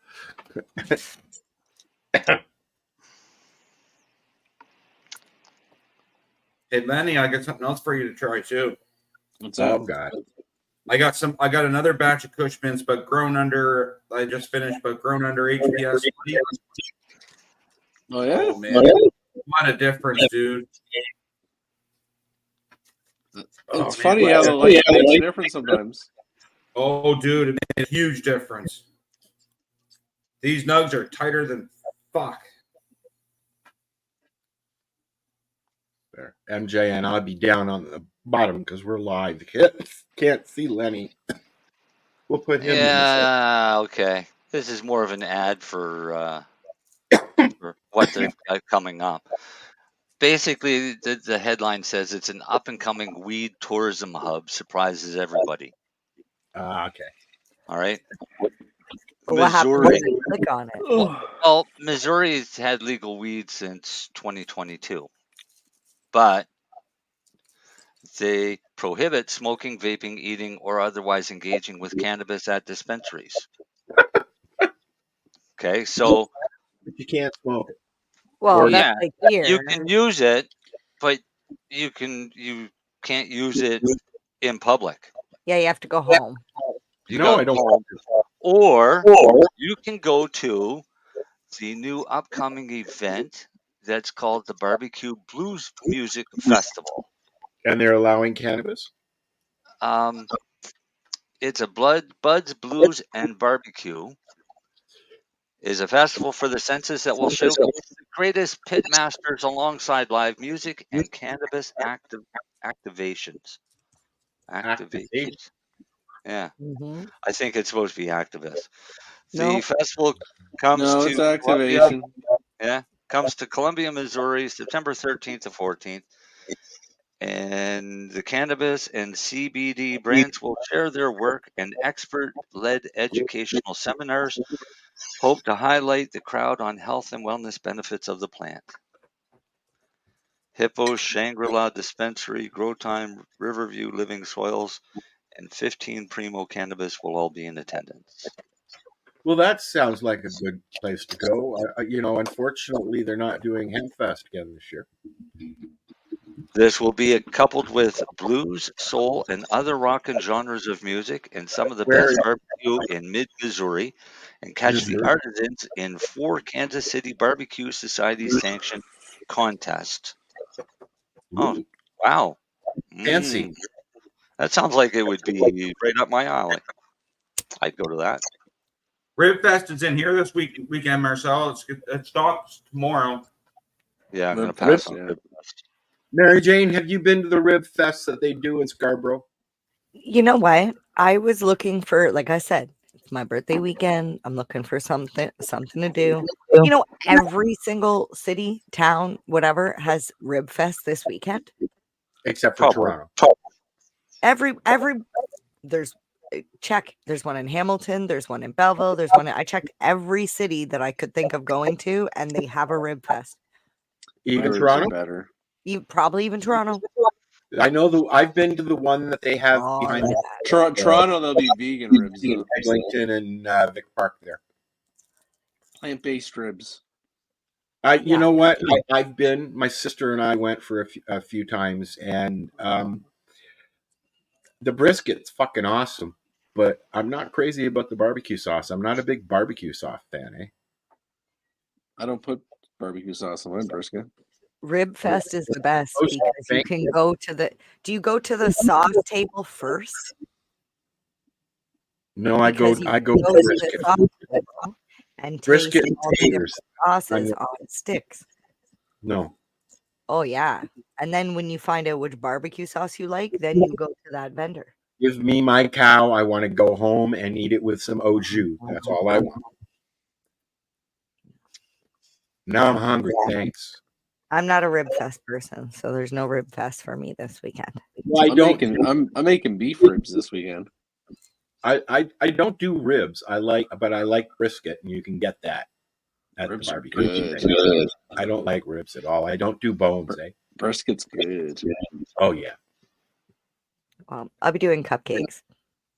I: Hey, Lenny, I got something else for you to try too.
J: What's that?
G: Oh, God.
I: I got another batch of Kush Mints, but grown under. I just finished, but grown under HPS.
J: Oh yeah.
I: Oh man, what a difference, dude!
J: It's funny how the light makes a difference sometimes.
I: Oh, dude, it made a huge difference. These nugs are tighter than fuck.
G: There. MJ and I'll be down on the bottom because we're live. Can't see Lenny. We'll put him in
H: Yeah, okay. This is more of an ad for what they're coming up. Basically, the headline says it's an up-and-coming weed tourism hub, surprises everybody.
G: Okay.
H: All right.
K: What happened when you click on it?
H: Well, Missouri's had legal weed since 2022, but they prohibit smoking, vaping, eating, or otherwise engaging with cannabis at dispensaries. Okay, so
G: you can't smoke it.
K: Well,
H: yeah,
K: that's like here.
H: you can use it, but you can't use it in public.
K: Yeah, you have to go home.
H: You
G: No,
H: gotta
G: I don't
H: go
G: want
H: home. Or you can go to the new upcoming event that's called the Barbecue Blues Music Festival.
G: And they're allowing cannabis?
H: It's a Buds, Blues, and Barbecue is a festival for the senses that will showcase the greatest pit masters alongside live music and cannabis activations. Activations. Yeah.
K: Mm-hmm.
H: I think it's supposed to be activists. The
K: No.
H: festival comes
J: No,
H: to
J: it's activation.
H: comes to Columbia, Missouri, September 13th to 14th. And the cannabis and CBD brands will share their work and expert-led educational seminars hope to highlight the crowd on health and wellness benefits of the plant. Hippos, Shangri-La Dispensary, Grow Time, Riverview Living Soils, and 15 Primo Cannabis will all be in attendance.
G: Well, that sounds like a good place to go. Unfortunately, they're not doing Hempfest again this year.
H: This will be coupled with blues, soul, and other rock and genres of music, and some of the best barbecue in mid-Missouri, and catch the artisans in 4 Kansas City Barbecue Society sanctioned contests. Oh, wow.
G: Fancy.
H: That sounds like it would be right up my alley. I'd go to that.
I: Ribfest is in here this weekend, Marcel. It stops tomorrow.
H: Yeah, I'm going to pass on Ribfest.
G: Mary Jane, have you been to the Rib Fest that they do in Scarborough?
K: You know what? I was looking for, like I said, it's my birthday weekend. I'm looking for something to do. You know, every single city, town, whatever has Rib Fest this weekend.
G: Except for Toronto.
K: Every there's one in Hamilton, there's one in Belleville, I checked every city that I could think of going to, and they have a Rib Fest.
G: Even Toronto?
J: Better.
K: Probably even Toronto.
G: I know I've been to the one that they have behind
J: Toronto. They'll be vegan ribs.
G: Eglinton and Vic Park there.
J: Plant-based ribs.
G: You know what? I've been. My sister and I went for a few times, and the brisket's fucking awesome. But I'm not crazy about the barbecue sauce. I'm not a big barbecue sauce fan, eh?
J: I don't put barbecue sauce on my brisket.
K: Rib Fest is the best because you can go to the. Do you go to the sauce table first?
G: No, I go
K: because you
G: I go
K: can go to the
G: brisket.
K: sauce and
G: Brisket
K: taste
G: and
K: all the different
G: taters.
K: sauces on sticks.
G: No.
K: Oh yeah. And then when you find out which barbecue sauce you like, then you go to that vendor.
G: Give me my cow. I want to go home and eat it with some au jus. That's all I want. Now I'm hungry. Thanks.
K: I'm not a rib fest person, so there's no rib fest for me this weekend.
G: Well,
J: I'm making beef ribs this weekend.
G: I don't do ribs. I like brisket, and you can get that at
J: Ribs
G: the
J: are
G: barbecue.
J: good.
G: I don't like ribs at all. I don't do bones.
J: Brisket's good.
G: Oh yeah.
K: I'll be doing cupcakes.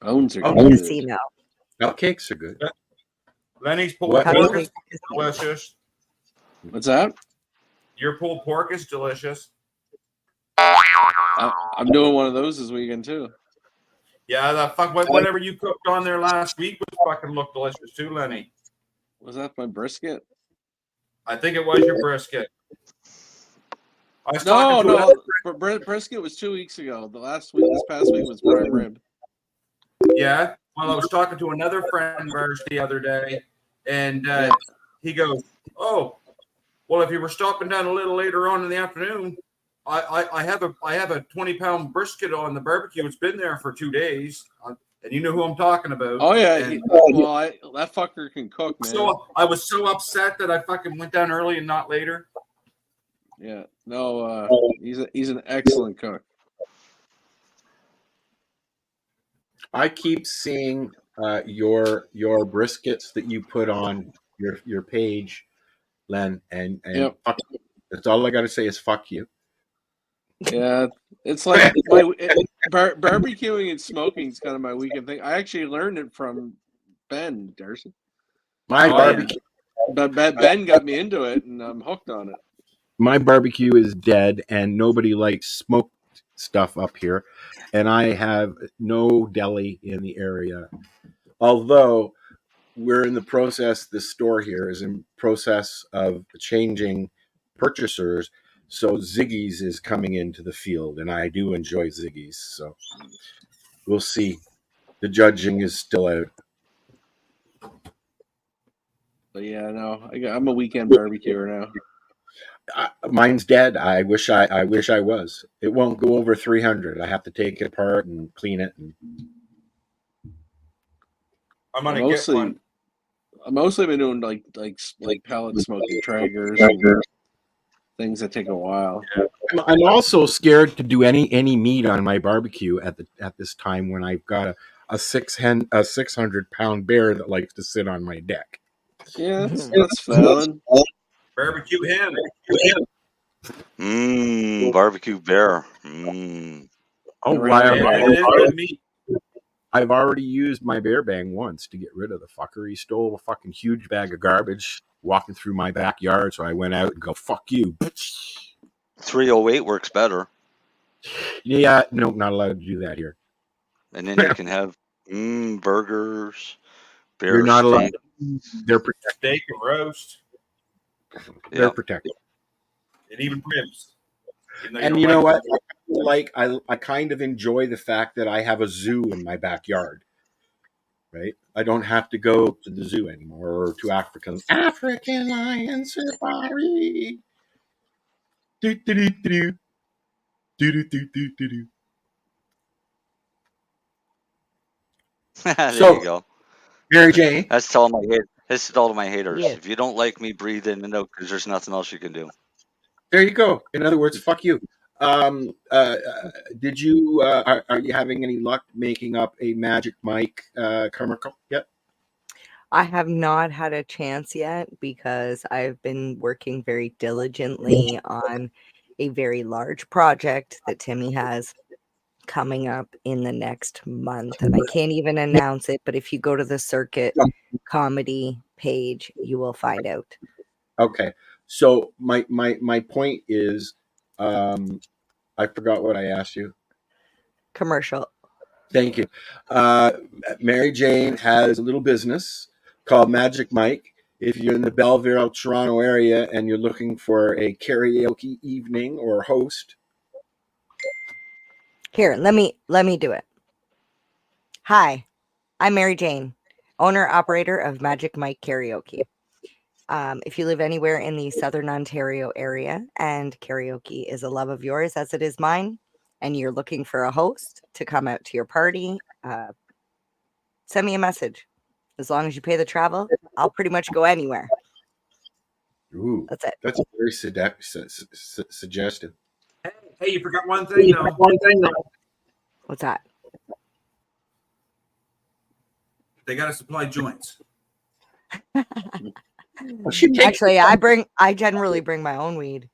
J: Bones are
K: I'm
J: good.
K: gonna see now.
G: Cupcakes are good.
I: Lenny's pulled
G: What?
I: pork is delicious.
J: What's that?
I: Your pulled pork is delicious.
J: I'm doing one of those this weekend too.
I: Yeah, whatever you cooked on there last week was fucking looked delicious too, Lenny.
J: Was that my brisket?
I: I think it was your brisket. I was
J: No,
I: talking to another
J: brisket was 2 weeks ago. This past week was prime rib.
I: Yeah. Well, I was talking to another friend of ours the other day, and he goes, "Oh, well, if you were stopping down a little later on in the afternoon, I have a 20-pound brisket on the barbecue. It's been there for 2 days, and you know who I'm talking about."
J: Oh yeah,
I: And
J: that fucker can cook, man.
I: so I was so upset that I fucking went down early and not later.
J: Yeah, no, he's an excellent cook.
G: I keep seeing your briskets that you put on your page, Len, and
J: Yep.
G: fuck you. That's all I got to say is fuck you.
J: Yeah, it's like barbecuing and smoking is kind of my weekend thing. I actually learned it from Ben Darcy.
G: My barbecue.
J: But Ben got me into it, and I'm hooked on it.
G: My barbecue is dead, and nobody likes smoked stuff up here, and I have no deli in the area. Although we're in the process, this store here is in process of changing purchasers, so Ziggy's is coming into the field, and I do enjoy Ziggy's. So we'll see. The judging is still out.
J: But yeah, no, I'm a weekend barbecuer now.
G: Mine's dead. I wish I was. It won't go over 300. I have to take it apart and clean it. And
I: I'm gonna get one.
J: I've mostly been doing like pellet smoking Traegers, things that take a while.
G: I'm also scared to do any meat on my barbecue at this time when I've got a 600-pound bear that likes to sit on my deck.
J: Yeah, that's valid.
I: Barbecue ham.
H: Barbecue bear.
G: Oh,
I: It is good meat.
G: I've already used my bear bang once to get rid of the fucker. He stole a fucking huge bag of garbage walking through my backyard, so I went out and go, fuck you.
H: 308 works better.
G: Yeah, no, not allowed to do that here.
H: And then you can have burgers, bear
G: You're not allowed.
H: steak.
G: They're protected.
I: Steak and roast.
G: They're protected.
I: And even ribs.
G: And you know what? I kind of enjoy the fact that I have a zoo in my backyard. Right? I don't have to go to the zoo anymore or to African lion safari. Do do do do do do do do do.
H: There
G: So,
H: you go.
G: Mary Jane.
H: That's to all my haters. That's to all my haters.
K: Yeah.
H: If you don't like me, breathe in and out because there's nothing else you can do.
G: There you go. In other words, fuck you. Did you are you having any luck making up a Magic Mike commercial yet?
K: I have not had a chance yet because I've been working very diligently on a very large project that Timmy has coming up in the next month. And I can't even announce it, but if you go to the Circuit Comedy page, you will find out.
G: Okay. So my point is, I forgot what I asked you.
K: Commercial.
G: Thank you. Mary Jane has a little business called Magic Mike. If you're in the Belleville, Toronto area and you're looking for a karaoke evening or host.
K: Here, let me do it. Hi, I'm Mary Jane, owner-operator of Magic Mike Karaoke. If you live anywhere in the Southern Ontario area and karaoke is a love of yours as it is mine, and you're looking for a host to come out to your party, send me a message. As long as you pay the travel, I'll pretty much go anywhere.
G: Ooh,
K: that's it.
G: That's very suggestive.
I: Hey, you forgot one thing though.
K: What's that?
I: They got to supply joints.
K: Actually, I generally bring my own weed.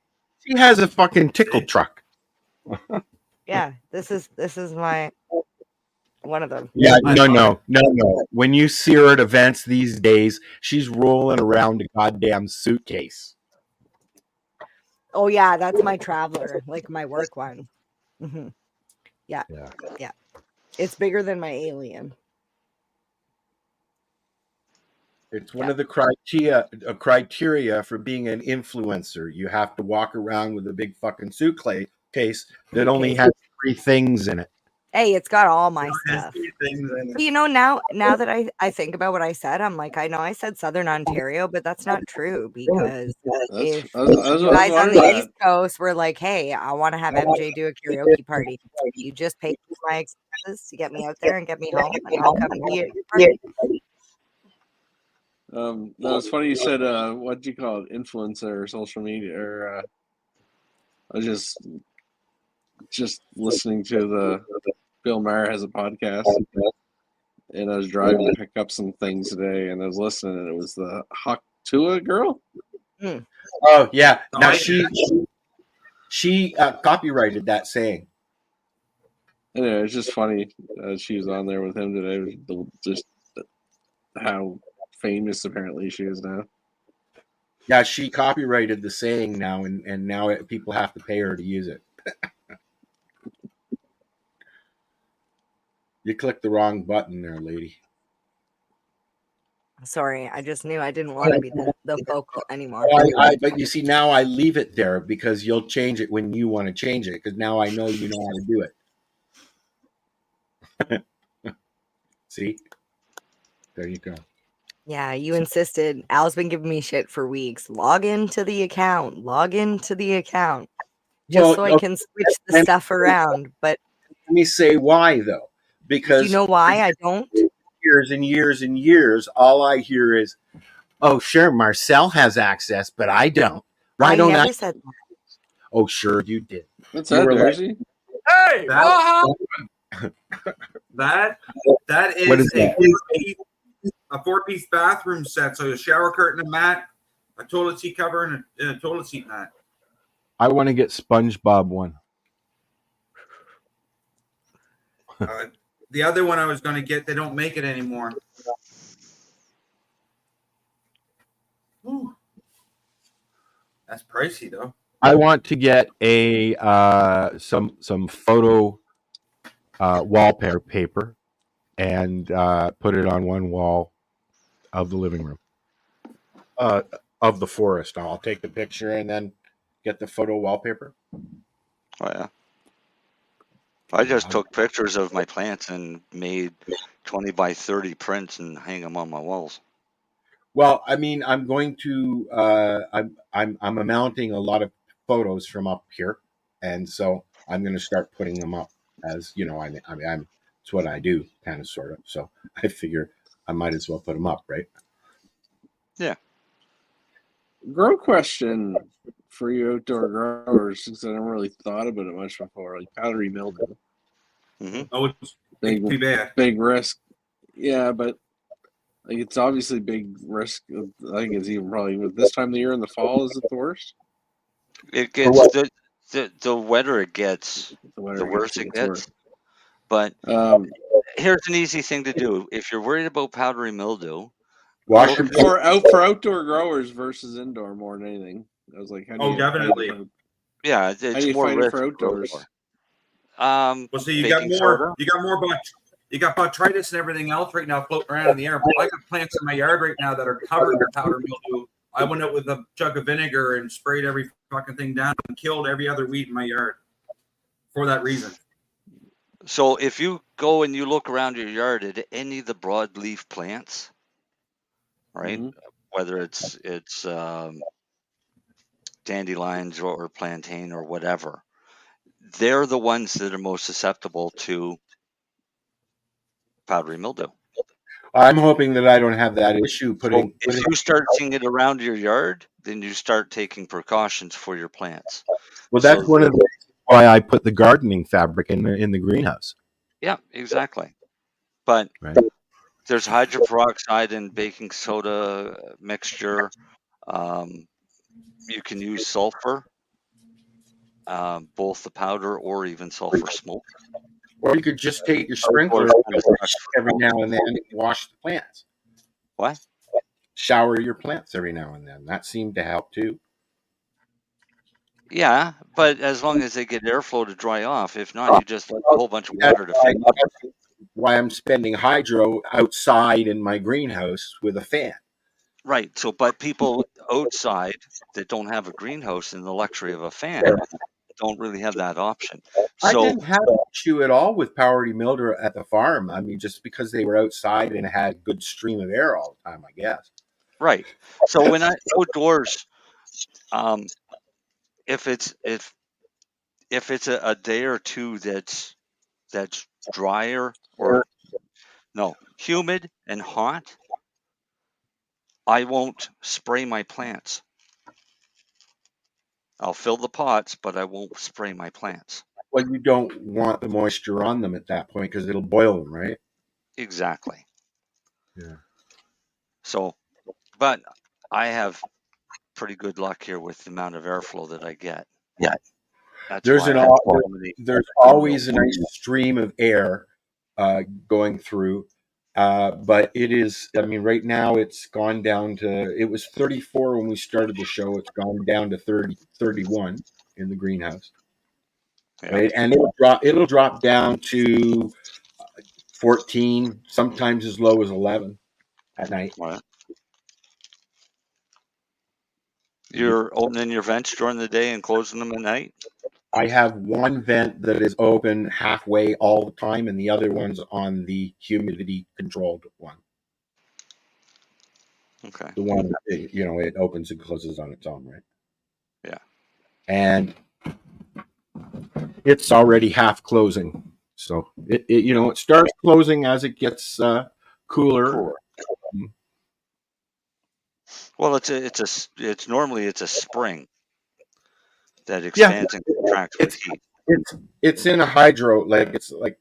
G: She has a fucking tickle truck.
K: Yeah, this is my one of them.
G: Yeah, no. When you see her at events these days, she's rolling around a goddamn suitcase.
K: Oh yeah, that's my traveler, like my work one. Mm-hmm. Yeah. It's bigger than my alien.
G: It's one of the criteria for being an influencer. You have to walk around with a big fucking suitcase that only has 3 things in it.
K: Hey, it's got all my stuff. You know, now that I think about what I said, I'm like, I know I said Southern Ontario, but that's not true, because if you guys on the East Coast were like, hey, I want to have MJ do a karaoke party, you just pay for my expenses to get me out there and get me home, and I'll come to your party.
J: No, it's funny you said what do you call it, influencer or social media, or I was just listening to the Bill Maher has a podcast, and I was driving to pick up some things today, and I was listening, and it was the Haktua girl.
G: Oh yeah, now she copyrighted that saying.
J: Anyway, it's just funny she was on there with him today. Just how famous apparently she is now.
G: Yeah, she copyrighted the saying now, and now people have to pay her to use it. You clicked the wrong button there, lady.
K: Sorry, I just knew I didn't want to be the vocal anymore.
G: But you see, now I leave it there because you'll change it when you want to change it, because now I know you know how to do it. See? There you go.
K: Yeah, you insisted. Al's been giving me shit for weeks. Log into the account. Just so I can switch the stuff around. But
G: let me say why, though. Because
K: do you know why I don't?
G: Years and years and years, all I hear is, oh, sure, Marcel has access, but I don't. Why don't I?
K: Never said that.
G: Oh, sure, you did.
J: What's that, Darcy?
I: Hey, that is a 4-piece bathroom set. So a shower curtain, a mat, a toilet seat cover, and a toilet seat mat.
G: I want to get SpongeBob one.
I: The other one I was going to get, they don't make it anymore. Ooh. That's pricey, though.
G: I want to get a some photo wallpaper and put it on one wall of the living room of the forest. I'll take the picture and then get the photo wallpaper.
H: Oh yeah. I just took pictures of my plants and made 20 by 30 prints and hang them on my walls.
G: Well, I mean, I'm going to I'm mounting a lot of photos from up here, and so I'm going to start putting them up as I'm it's what I do, kind of, sort of. So I figure I might as well put them up, right?
H: Yeah.
J: Grow question for you outdoor growers, since I never really thought about it much before, like powdery mildew.
H: Mm-hmm.
I: Oh, it's too bad.
J: Big risk. Yeah, but like it's obviously big risk. I think it's even probably this time of the year in the fall is it the worst?
H: It gets the wetter it gets, the worse it gets. But here's an easy thing to do if you're worried about powdery mildew.
J: For outdoor growers versus indoor more than anything. I was like,
I: definitely.
J: How do you
H: more
J: fight
H: risk
J: it for outdoors?
I: Well, see, you got botrytis and everything else right now floating around in the air. I got plants in my yard right now that are covered with powdery mildew. I went out with a jug of vinegar and sprayed every fucking thing down and killed every other weed in my yard for that reason.
H: So if you go and you look around your yard at any of the broadleaf plants, right?
J: Mm-hmm.
H: Whether it's dandelions or plantain or whatever, they're the ones that are most susceptible to powdery mildew.
G: I'm hoping that I don't have that issue.
H: So if you start seeing it around your yard, then you start taking precautions for your plants.
G: Well, that's one of the reasons why I put the gardening fabric in the greenhouse.
H: Yeah, exactly. But
G: Right.
H: there's hydroperoxide and baking soda mixture. You can use sulfur, both the powder or even sulfur smoke.
G: Or you could just take your sprinkler every now and then and wash the plants.
H: What?
G: Shower your plants every now and then. That seemed to help too.
H: Yeah, but as long as they get airflow to dry off. If not, you just let a whole bunch of water to fill up.
G: That's why I'm spending hydro outside in my greenhouse with a fan.
H: Right. So, but people outside that don't have a greenhouse and the luxury of a fan don't really have that option.
G: I
H: So,
G: didn't have an issue at all with powdery mildew at the farm. I mean, just because they were outside and had good stream of air all the time, I guess.
H: right. So when I outdoors, if it's a day or two that's drier or humid and hot, I won't spray my plants. I'll fill the pots, but I won't spray my plants.
G: Well, you don't want the moisture on them at that point because it'll boil them, right?
H: Exactly.
G: Yeah.
H: So, but I have pretty good luck here with the amount of airflow that I get.
G: Yeah.
H: That's
G: There's
H: why
G: there's always a nice stream of air going through. But it is, I mean, right now it's gone down to, it was 34 when we started the show. It's gone down to 30, 31 in the greenhouse.
H: Yeah.
G: Right? And it'll drop down to 14, sometimes as low as 11 at night.
H: Right. You're opening your vents during the day and closing them at night?
G: I have one vent that is open halfway all the time, and the other one's on the humidity controlled one.
H: Okay.
G: The one, it opens and closes on its own, right?
H: Yeah.
G: And it's already half closing. So it starts closing as it gets cooler.
H: Well, it's normally a spring that expands and contracts with heat.
G: It's in a hydro, it's like,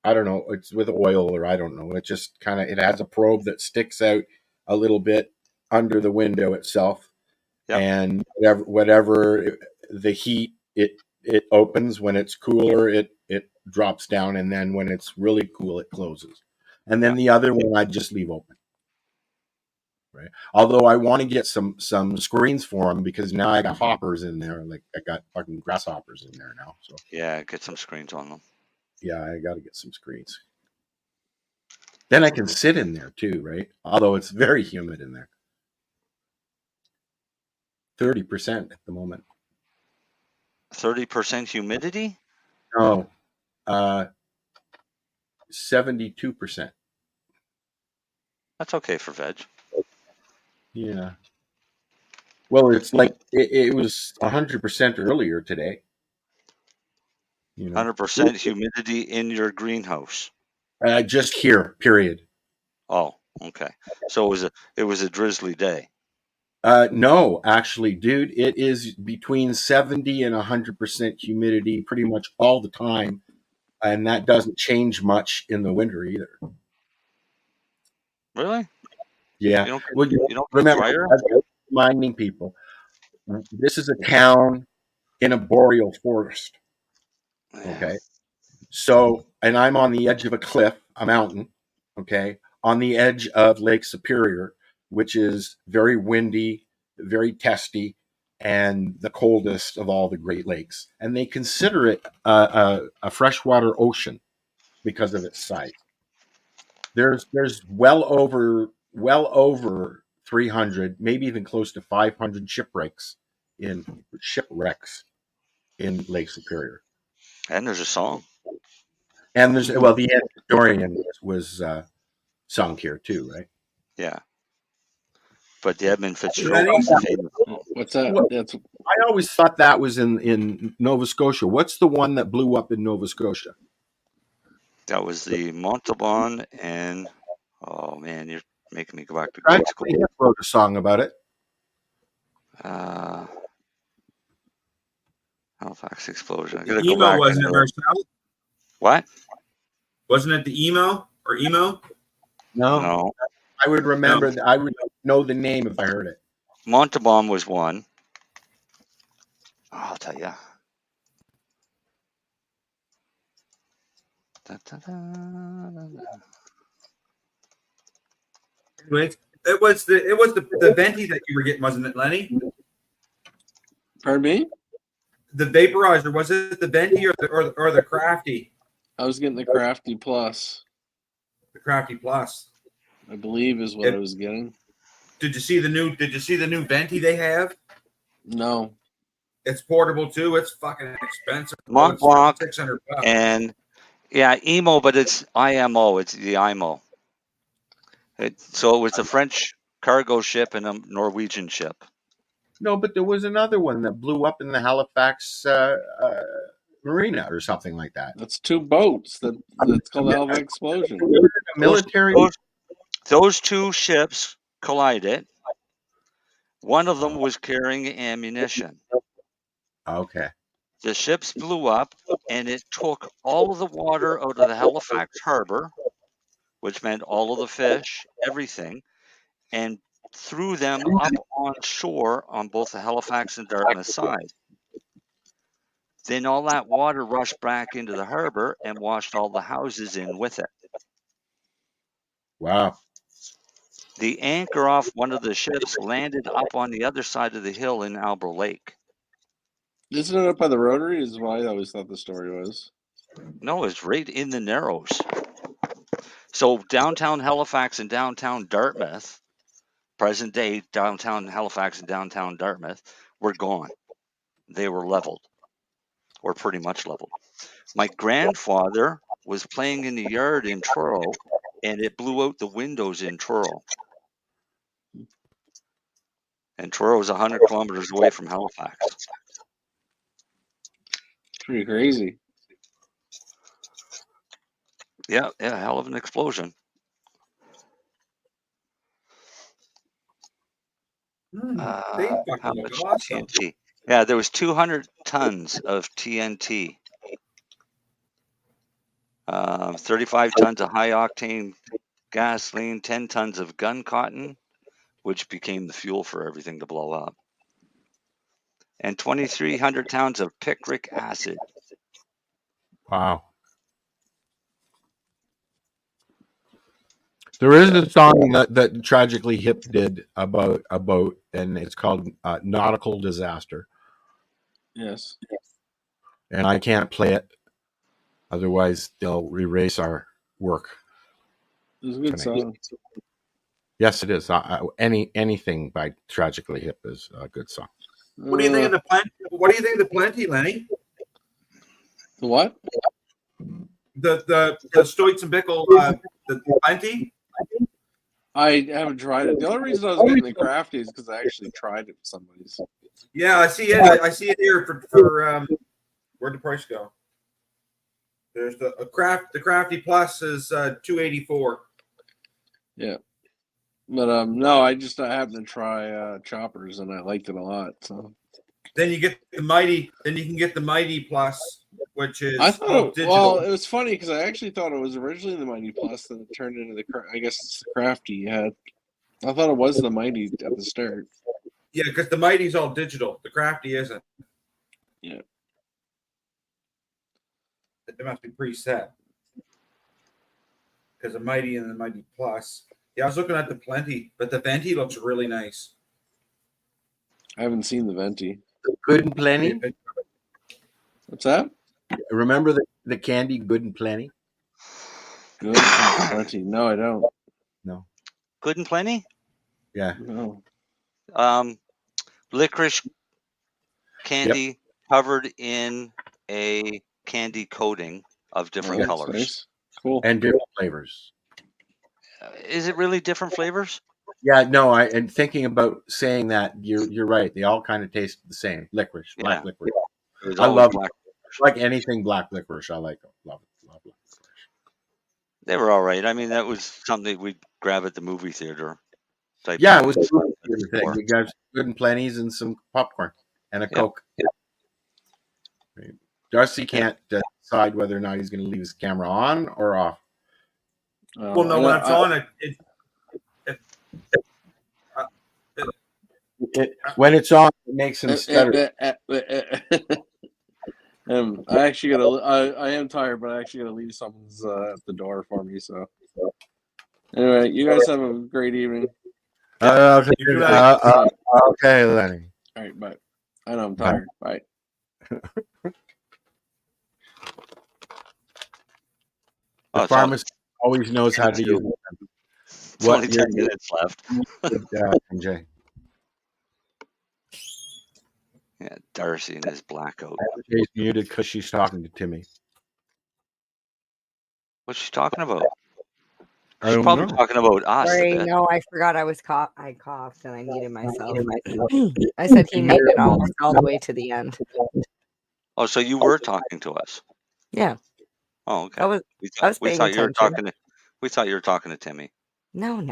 G: I don't know, it's with oil or I don't know. It just it has a probe that sticks out a little bit under the window itself. Yep. And whatever the heat, it opens. When it's cooler, it drops down, and then when it's really cool, it closes. And then the other one I just leave open. Right. Although I want to get some screens for them because now I got hoppers in there. Like I got fucking grasshoppers in there now. So
H: yeah, get some screens on them.
G: Yeah, I got to get some screens. Then I can sit in there too, right? Although it's very humid in there. 30% at the moment.
H: 30% humidity?
G: No, 72%.
H: That's okay for veg.
G: Yeah. Well, it's like it was 100% earlier today.
H: 100% humidity in your greenhouse.
G: Just here, period.
H: Oh, okay. So it was a drizzly day.
G: No, actually, dude, it is between 70 and 100% humidity pretty much all the time, and that doesn't change much in the winter either.
H: Really?
G: Yeah.
H: You don't
G: remember,
H: dryer?
G: I'm reminding people, this is a town in a boreal forest. Okay. So, and I'm on the edge of a cliff, a mountain, okay, on the edge of Lake Superior, which is very windy, very testy, and the coldest of all the Great Lakes. And they consider it a freshwater ocean because of its size. There's well over 300, maybe even close to 500 shipwrecks in Lake Superior.
H: And there's a song.
G: And there's the End of Dorian was sung here too, right?
H: Yeah. But the Edmund
I: Lenny?
H: Fitzgerald's the famous.
J: What's that?
G: I always thought that was in Nova Scotia. What's the one that blew up in Nova Scotia?
H: That was the Montalban, and oh man, you're making me go back to grade school.
G: He wrote a song about it.
H: Halifax explosion. I
I: The
H: gotta go
I: emo
H: back.
I: wasn't it, Marcel?
H: What?
I: Wasn't it the emo or emo?
H: No.
G: I would remember. I would know the name if I heard it.
H: Montalban was one. I'll tell you.
I: Wait, it was the venti that you were getting, wasn't it, Lenny?
J: Pardon me?
I: The vaporizer, was it the venti or the crafty?
J: I was getting the Crafty Plus.
I: The Crafty Plus,
J: I believe, is what I was getting.
I: Did you see the new venti they have?
J: No.
I: It's portable too. It's fucking expensive.
H: Mont Blanc
I: $600.
H: and emo, but it's IMO. It's the IMO. So it was a French cargo ship and a Norwegian ship.
G: No, but there was another one that blew up in the Halifax marina or something like that.
J: That's two boats. That's called the Halifax explosion.
G: Military.
H: Those two ships collided. One of them was carrying ammunition.
G: Okay.
H: The ships blew up, and it took all of the water out of the Halifax harbor, which meant all of the fish, everything, and threw them up on shore on both the Halifax and Dartmouth side. Then all that water rushed back into the harbor and washed all the houses in with it.
G: Wow.
H: The anchor off one of the ships landed up on the other side of the hill in Albro Lake.
J: Isn't it up by the Rotary? Is what I always thought the story was.
H: No, it's right in the Narrows. So downtown Halifax and downtown Dartmouth, present day downtown Halifax and downtown Dartmouth, were gone. They were leveled, or pretty much leveled. My grandfather was playing in the yard in Truro, and it blew out the windows in Truro. And Truro is 100 kilometers away from Halifax.
J: Pretty crazy.
H: Yeah, hell of an explosion. How much TNT? Yeah, there was 200 tons of TNT. 35 tons of high octane gasoline, 10 tons of gun cotton, which became the fuel for everything to blow up, and 2,300 pounds of picric acid.
G: Wow. There is a song that Tragically Hip did about a boat, and it's called Nautical Disaster.
J: Yes.
G: And I can't play it, otherwise they'll erase our work.
J: It's a good song.
G: Yes, it is. Anything by Tragically Hip is a good song.
I: What do you think of the plenty? What do you think of the plenty, Lenny?
J: The what?
I: The Stoits and Bickle, the plenty.
J: I haven't tried it. The only reason I was getting the Crafty is because I actually tried it with somebody's.
I: Yeah, I see it. I see it here for where'd the price go? There's the Crafty Plus is $284.
J: Yeah, but no, I happened to try Choppers and I liked it a lot. So
I: then you get the Mighty. Then you can get the Mighty Plus, which is
J: I thought.
I: digital.
J: Well, it was funny because I actually thought it was originally the Mighty Plus, then it turned into I guess it's the Crafty you had. I thought it was the Mighty at the start.
I: Yeah, because the Mighty's all digital. The Crafty isn't.
J: Yeah.
I: It must be preset. Because the Mighty and the Mighty Plus. Yeah, I was looking at the Plenty, but the Venti looks really nice.
J: I haven't seen the Venti.
G: Good and Plenty.
J: What's that?
G: Remember the candy Good and Plenty?
J: Good and Plenty. No, I don't.
G: No.
H: Good and Plenty?
G: Yeah.
J: No.
H: Licorice candy covered in a candy coating of different
J: That's
H: colors.
J: nice. Cool.
G: And different flavors.
H: Is it really different flavors?
G: Yeah, no, and thinking about saying that, you're right. They all kind of taste the same. Licorice, black
H: Yeah.
G: licorice.
H: It was
G: I
H: always
G: love
H: black.
G: like anything black licorice. I like them. Love it.
H: They were all right. I mean, that was something we'd grab at the movie theater. Type
G: Yeah, it
H: thing.
G: was a movie theater thing.
H: Or-
G: You guys good and plenties and some popcorn and a
H: Yep.
G: Coke. Right. Darcy can't decide whether or not he's going to leave his camera on or off.
I: Well, no, when it's on,
G: When it's on, it makes him stutter.
J: I actually gotta. I am tired, but I actually gotta leave someone's at the door for me. So anyway, you guys have a great evening.
G: Okay, Lenny.
J: All right, bye. I know I'm tired. Bye.
G: The pharmacist always knows how to use it.
H: It's only 10 minutes left.
G: MJ.
H: Yeah, Darcy and his blackout.
G: She's muted because she's talking to Timmy.
H: What's she talking about?
G: I
H: She's
G: don't
H: probably
G: know.
H: talking about us.
K: Sorry,
H: a bit.
K: no, I forgot I coughed and I muted myself. I said he made it almost all the way to the end.
H: Oh, so you were talking to us?
K: Yeah.
H: Oh, okay.
K: I was
H: we
K: paying
H: thought you were
K: attention.
H: talking to. We thought you were talking to Timmy.
K: No.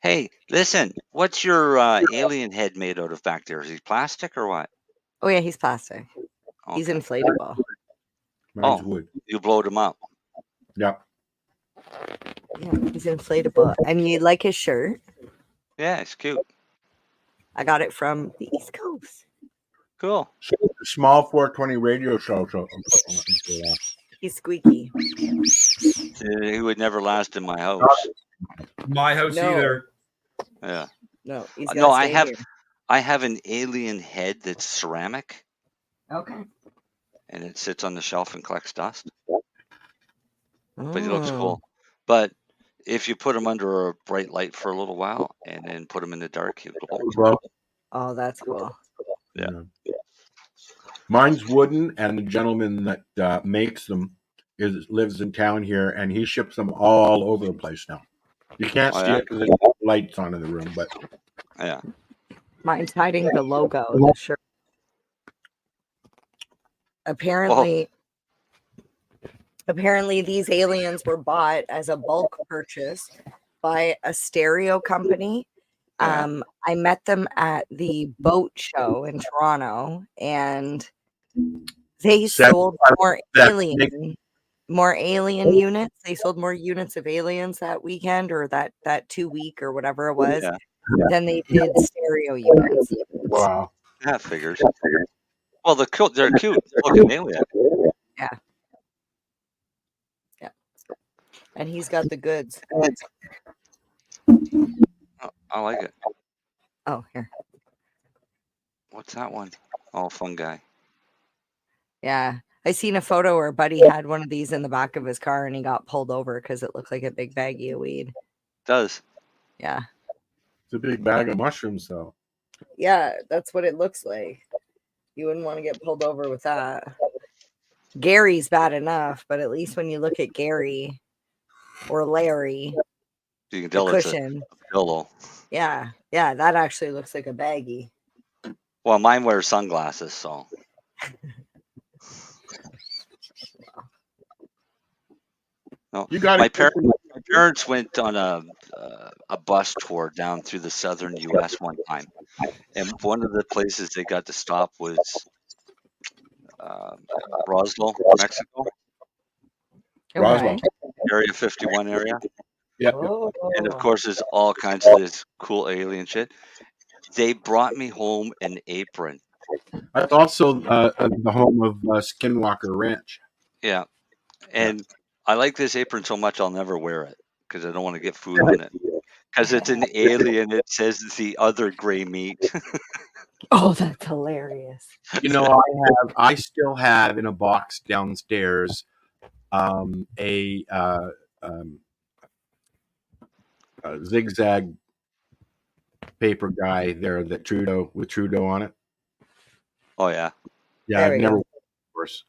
H: Hey, listen. What's your alien head made out of back there? Is he plastic or what?
K: Oh yeah, he's plastic. He's inflatable.
G: Mine's wood.
H: You blowed him up.
G: Yep.
K: Yeah, he's inflatable. And you like his shirt?
H: Yeah, it's cute.
K: I got it from the East Coast.
H: Cool.
G: Small 420 radio show.
K: He's squeaky.
H: He would never last in my house.
I: My house either.
H: Yeah.
K: No, he's
H: No,
K: gotta
H: I
K: stay
H: have.
K: here.
H: I have an alien head that's ceramic,
K: Okay.
H: and it sits on the shelf and collects dust. But he looks
K: Oh.
H: cool. But if you put him under a bright light for a little while and then put him in the dark, he'll glow.
K: Oh, that's cool.
H: Yeah.
G: Mine's wooden, and the gentleman that makes them lives in town here, and he ships them all over the place now. You can't see it because there's lights on in the room, but
H: yeah.
K: Mine's hiding the logo, the shirt. Apparently, these aliens were bought as a bulk purchase by a stereo company. I met them at the boat show in Toronto, and they sold more alien units. They sold more units of aliens that weekend or that 2 week or whatever it was than they did stereo units.
G: Wow.
H: That figures. Well, they're cute. They're cute. Looking alien.
K: Yeah. Yeah. And he's got the goods.
H: Oh, I like it.
K: Oh, here.
H: What's that one? Oh, fun guy.
K: Yeah. I seen a photo where Buddy had one of these in the back of his car and he got pulled over because it looked like a big baggie of weed.
H: Does.
K: Yeah.
G: it's a big bag of mushrooms, though.
K: Yeah, that's what it looks like. You wouldn't want to get pulled over with that. Gary's bad enough, but at least when you look at Gary or Larry,
H: You can
K: the
H: tell it's
K: cushion.
H: a pillow.
K: Yeah, that actually looks like a baggie.
H: Well, mine wears sunglasses, so. No,
G: You got
H: my
G: it.
H: parents went on a bus tour down through the southern U.S. one time, and one of the places they got to stop was Roswell, Mexico.
G: Roswell.
H: Area 51 area.
G: Yeah.
H: And of course, there's all kinds of this cool alien shit. They brought me home an apron.
G: That's also the home of Skinwalker Ranch.
H: Yeah. And I like this apron so much I'll never wear it because I don't want to get food on it. Because it's an alien. It says the other gray meat.
K: Oh, that's hilarious.
G: You know, I still have in a box downstairs a zigzag paper guy there that Trudeau on it.
H: Oh yeah.
G: Yeah,
K: There
G: I've
K: we
G: never
K: go.
G: worn it, of course.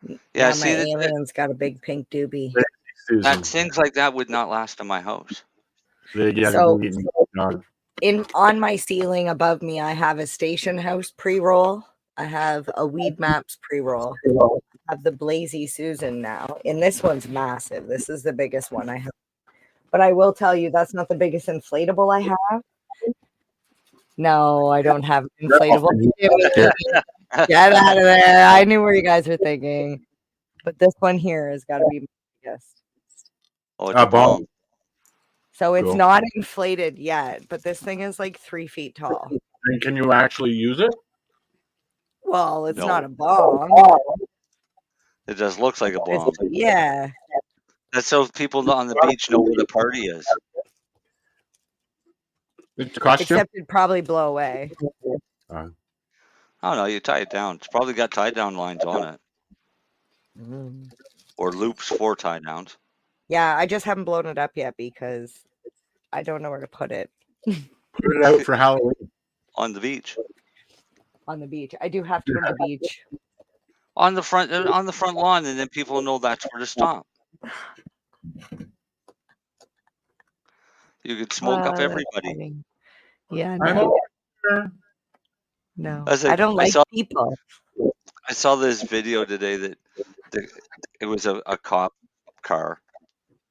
H: Yeah,
K: Now my
H: see that
K: alien's got a big pink doobie.
H: things like that would not last in my house.
K: So on my ceiling above me, I have a station house pre-roll. I have a Weed Maps pre-roll. I have the Blazy Susan now. And this one's massive. This is the biggest one I have. But I will tell you, that's not the biggest inflatable I have. No, I don't have an inflatable. Get out of there. I knew where you guys were thinking. But this one here has got to be my biggest.
H: Oh, it's a bomb.
K: So it's
G: Cool.
K: not inflated yet, but this thing is like 3 feet tall.
G: And can you actually use it?
K: Well, it's
H: No.
K: not a bomb.
H: It just looks like a bomb.
K: Yeah.
H: That's so people on the beach know what a party is.
K: Except it'd probably blow away.
H: I don't know. You tie it down. It's probably got tie down lines on it, or loops for tie downs.
K: Yeah, I just haven't blown it up yet because I don't know where to put it.
G: Put it out for Halloween.
H: On the beach.
K: On the beach. I do have to go to the beach.
H: On the front lawn, and then people know that's where to stop. You could smoke up
K: that's
H: everybody.
K: funny. Yeah,
G: I'm
K: no.
G: over.
K: No.
H: I was like-
K: I don't
H: I
K: like
H: saw-
K: people.
H: I saw this video today that it was a cop car,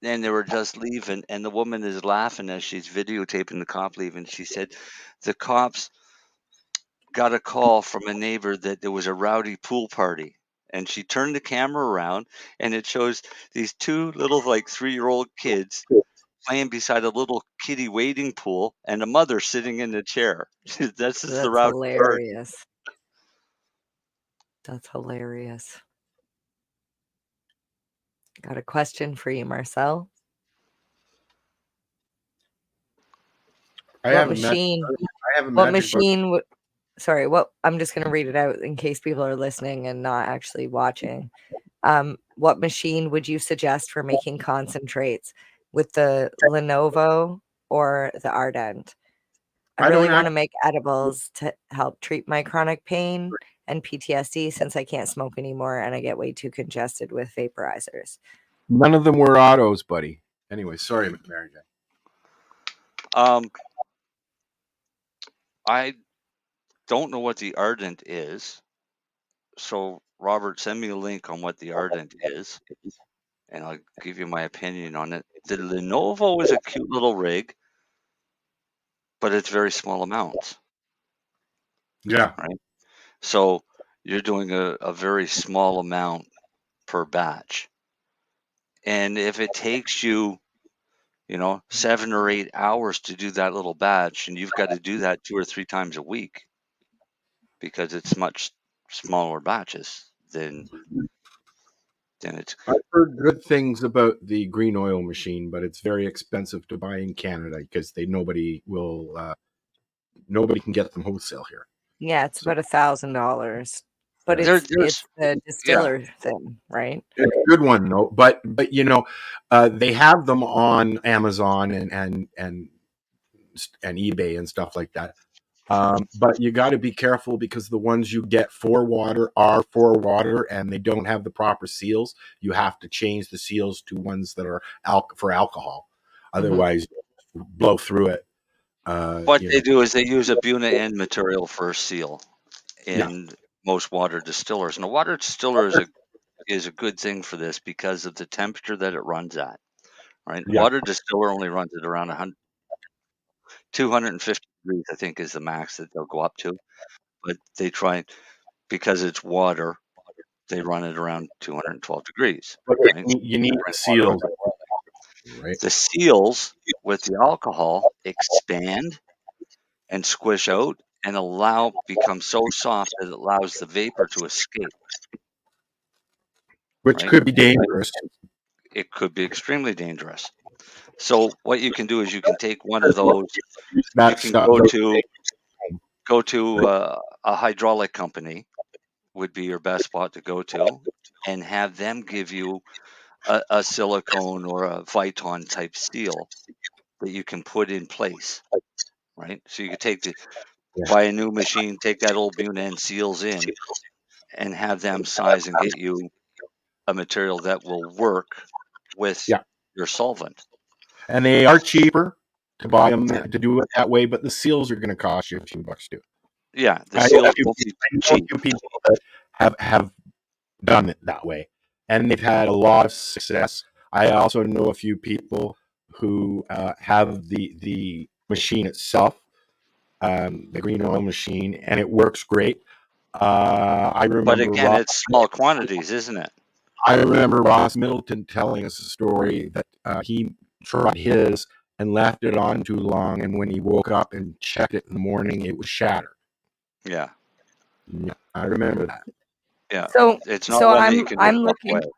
H: and they were just leaving, and the woman is laughing as she's videotaping the cop leaving. She said the cops got a call from a neighbor that there was a rowdy pool party, and she turned the camera around, and it shows these two little 3-year-old kids playing beside a little kiddie wading pool and a mother sitting in the chair. That's just the rowdy party.
K: hilarious. That's hilarious. Got a question for you, Marcel.
G: I
K: What
G: haven't met-
K: machine?
G: I haven't
K: What
G: magic
K: machine? Sorry, what? I'm just going to read it out in case people are listening and not actually watching. What machine would you suggest for making concentrates, with the Lenovo or the Ardent? I
G: I don't
K: really want to
G: act-
K: make edibles to help treat my chronic pain and PTSD since I can't smoke anymore and I get way too congested with vaporizers.
G: None of them were autos, buddy. Anyway, sorry, Mary Jane.
H: I don't know what the Ardent is, so Robert, send me a link on what the Ardent is, and I'll give you my opinion on it. The Lenovo is a cute little rig, but it's very small amounts.
G: Yeah.
H: Right. So you're doing a very small amount per batch. And if it takes you, 7 or 8 hours to do that little batch, and you've got to do that 2 or 3 times a week because it's much smaller batches, then it's
G: I've heard good things about the green oil machine, but it's very expensive to buy in Canada because nobody can get them wholesale here.
K: Yeah, it's about $1,000, but
H: There-
K: it's
H: there's-
K: the distiller thing, right?
G: It's a good one though, but they have them on Amazon and eBay and stuff like that. But you got to be careful because the ones you get for water are for water and they don't have the proper seals. You have to change the seals to ones that are for alcohol. Otherwise, you blow through it.
H: what they do is they use a Buna N material for a seal in most water distillers. And a water distiller is a good thing for this because of the temperature that it runs at. Right,
G: Yeah.
H: water distiller only runs at around 250 degrees, I think, is the max that they'll go up to. But they try, because it's water, they run it around 212 degrees.
G: But
H: Right?
G: you need the seals. Right.
H: The seals with the alcohol expand and squish out and become so soft that it allows the vapor to escape.
G: Which
H: Right?
G: could be dangerous.
H: It could be extremely dangerous. So what you can do is you can take one of those.
G: That
H: You can
G: stuff.
H: go to a hydraulic company would be your best spot to go to, and have them give you a silicone or a Viton type seal that you can put in place. Right. So you could buy a new machine, take that old Buna N seals in, and have them size and get you a material that will work with your solvent.
G: And they are cheaper to buy them to do it that way, but the seals are going to cost you a few bucks too.
H: Yeah, the
G: I
H: seals
G: know
H: will be
G: a
H: cheap.
G: few people that have done it that way, and they've had a lot of success. I also know a few people who have the machine itself, the green oil machine, and it works great. I remember,
H: But again, it's small quantities, isn't it?
G: I remember Ross Middleton telling us a story that he tried his and left it on too long, and when he woke up and checked it in the morning, it was shattered.
H: Yeah.
G: Yeah, I remember that.
H: Yeah.
K: So,
H: It's not one that you can
K: I'm
H: just walk
K: looking.
H: away.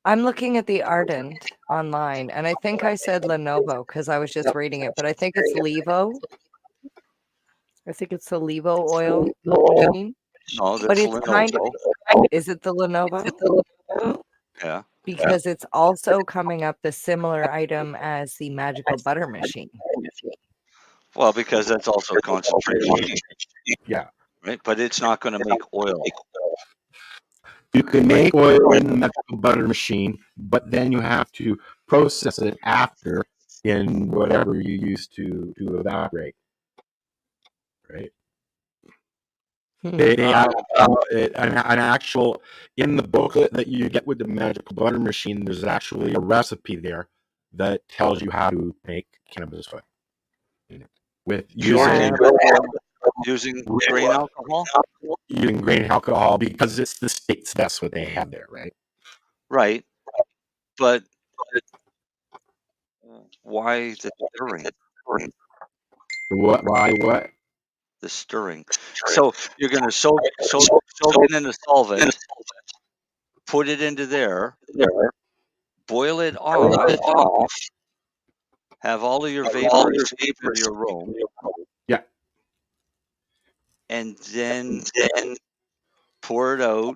K: I'm looking at the Ardent online, and I think I said Lenovo because I was just reading it, but I think it's Levo. I think it's the Levo oil machine.
H: No,
K: But
H: that's
K: it's kind of.
H: Lenovo.
K: Is it the Lenovo?
H: Yeah.
K: Because it's also coming up the similar item as the magical butter machine.
H: Well, because that's also concentrated heat.
G: Yeah.
H: Right? But it's not going to make oil.
G: You can make oil in the magical butter machine, but then you have to process it after in whatever you use to evaporate. Right? They have an actual, in the booklet that you get with the magical butter machine, there's actually a recipe there that tells you how to make cannabis oil with using
H: grain alcohol.
G: Using grain alcohol because it's the States. That's what they have there, right?
H: Right. But why the stirring?
G: What? Why? What?
H: The stirring. So you're going to soak it in the solvent, put it into there, boil it off, have all of your vapor escape with your room.
G: Yeah.
H: And then pour it out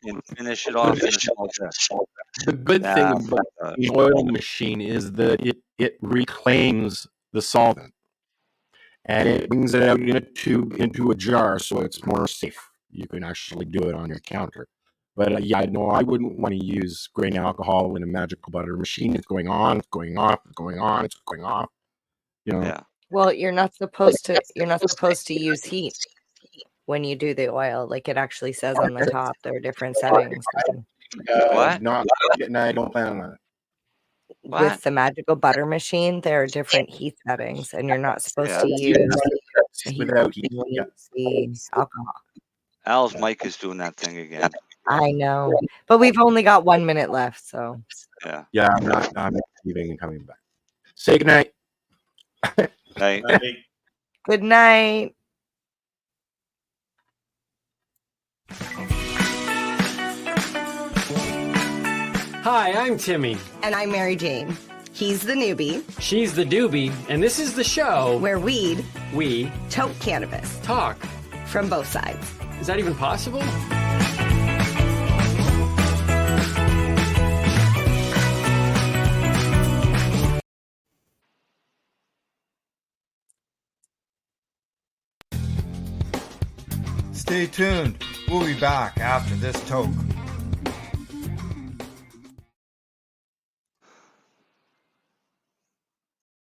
H: and finish it off in a small vessel.
G: The good thing about the oil machine is that it reclaims the solvent and it brings it out in a tube into a jar, so it's more safe. You can actually do it on your counter. But yeah, no, I wouldn't want to use grain alcohol in a magical butter machine. It's going on, it's going off, it's going on, it's going off. You know.
H: Yeah.
K: Well, you're not supposed to use heat when you do the oil. Like it actually says on the top, there are different settings.
H: What?
G: No, I don't plan on it.
K: With the magical butter machine, there are different heat settings, and you're not supposed to use
G: without heat.
K: the alcohol.
H: Al's mic is doing that thing again.
K: I know, but we've only got 1 minute left, so
H: Yeah.
G: Yeah, I'm not leaving and coming back. Say goodnight.
H: Night.
K: Good night.
N: Hi, I'm Timmy.
O: And I'm Mary Jane. He's the newbie.
N: She's the doobie, and this is the show
O: where we
N: tote
O: cannabis.
N: Talk.
O: From both sides.
N: Is that even possible?
A: Stay tuned. We'll be back after this toke.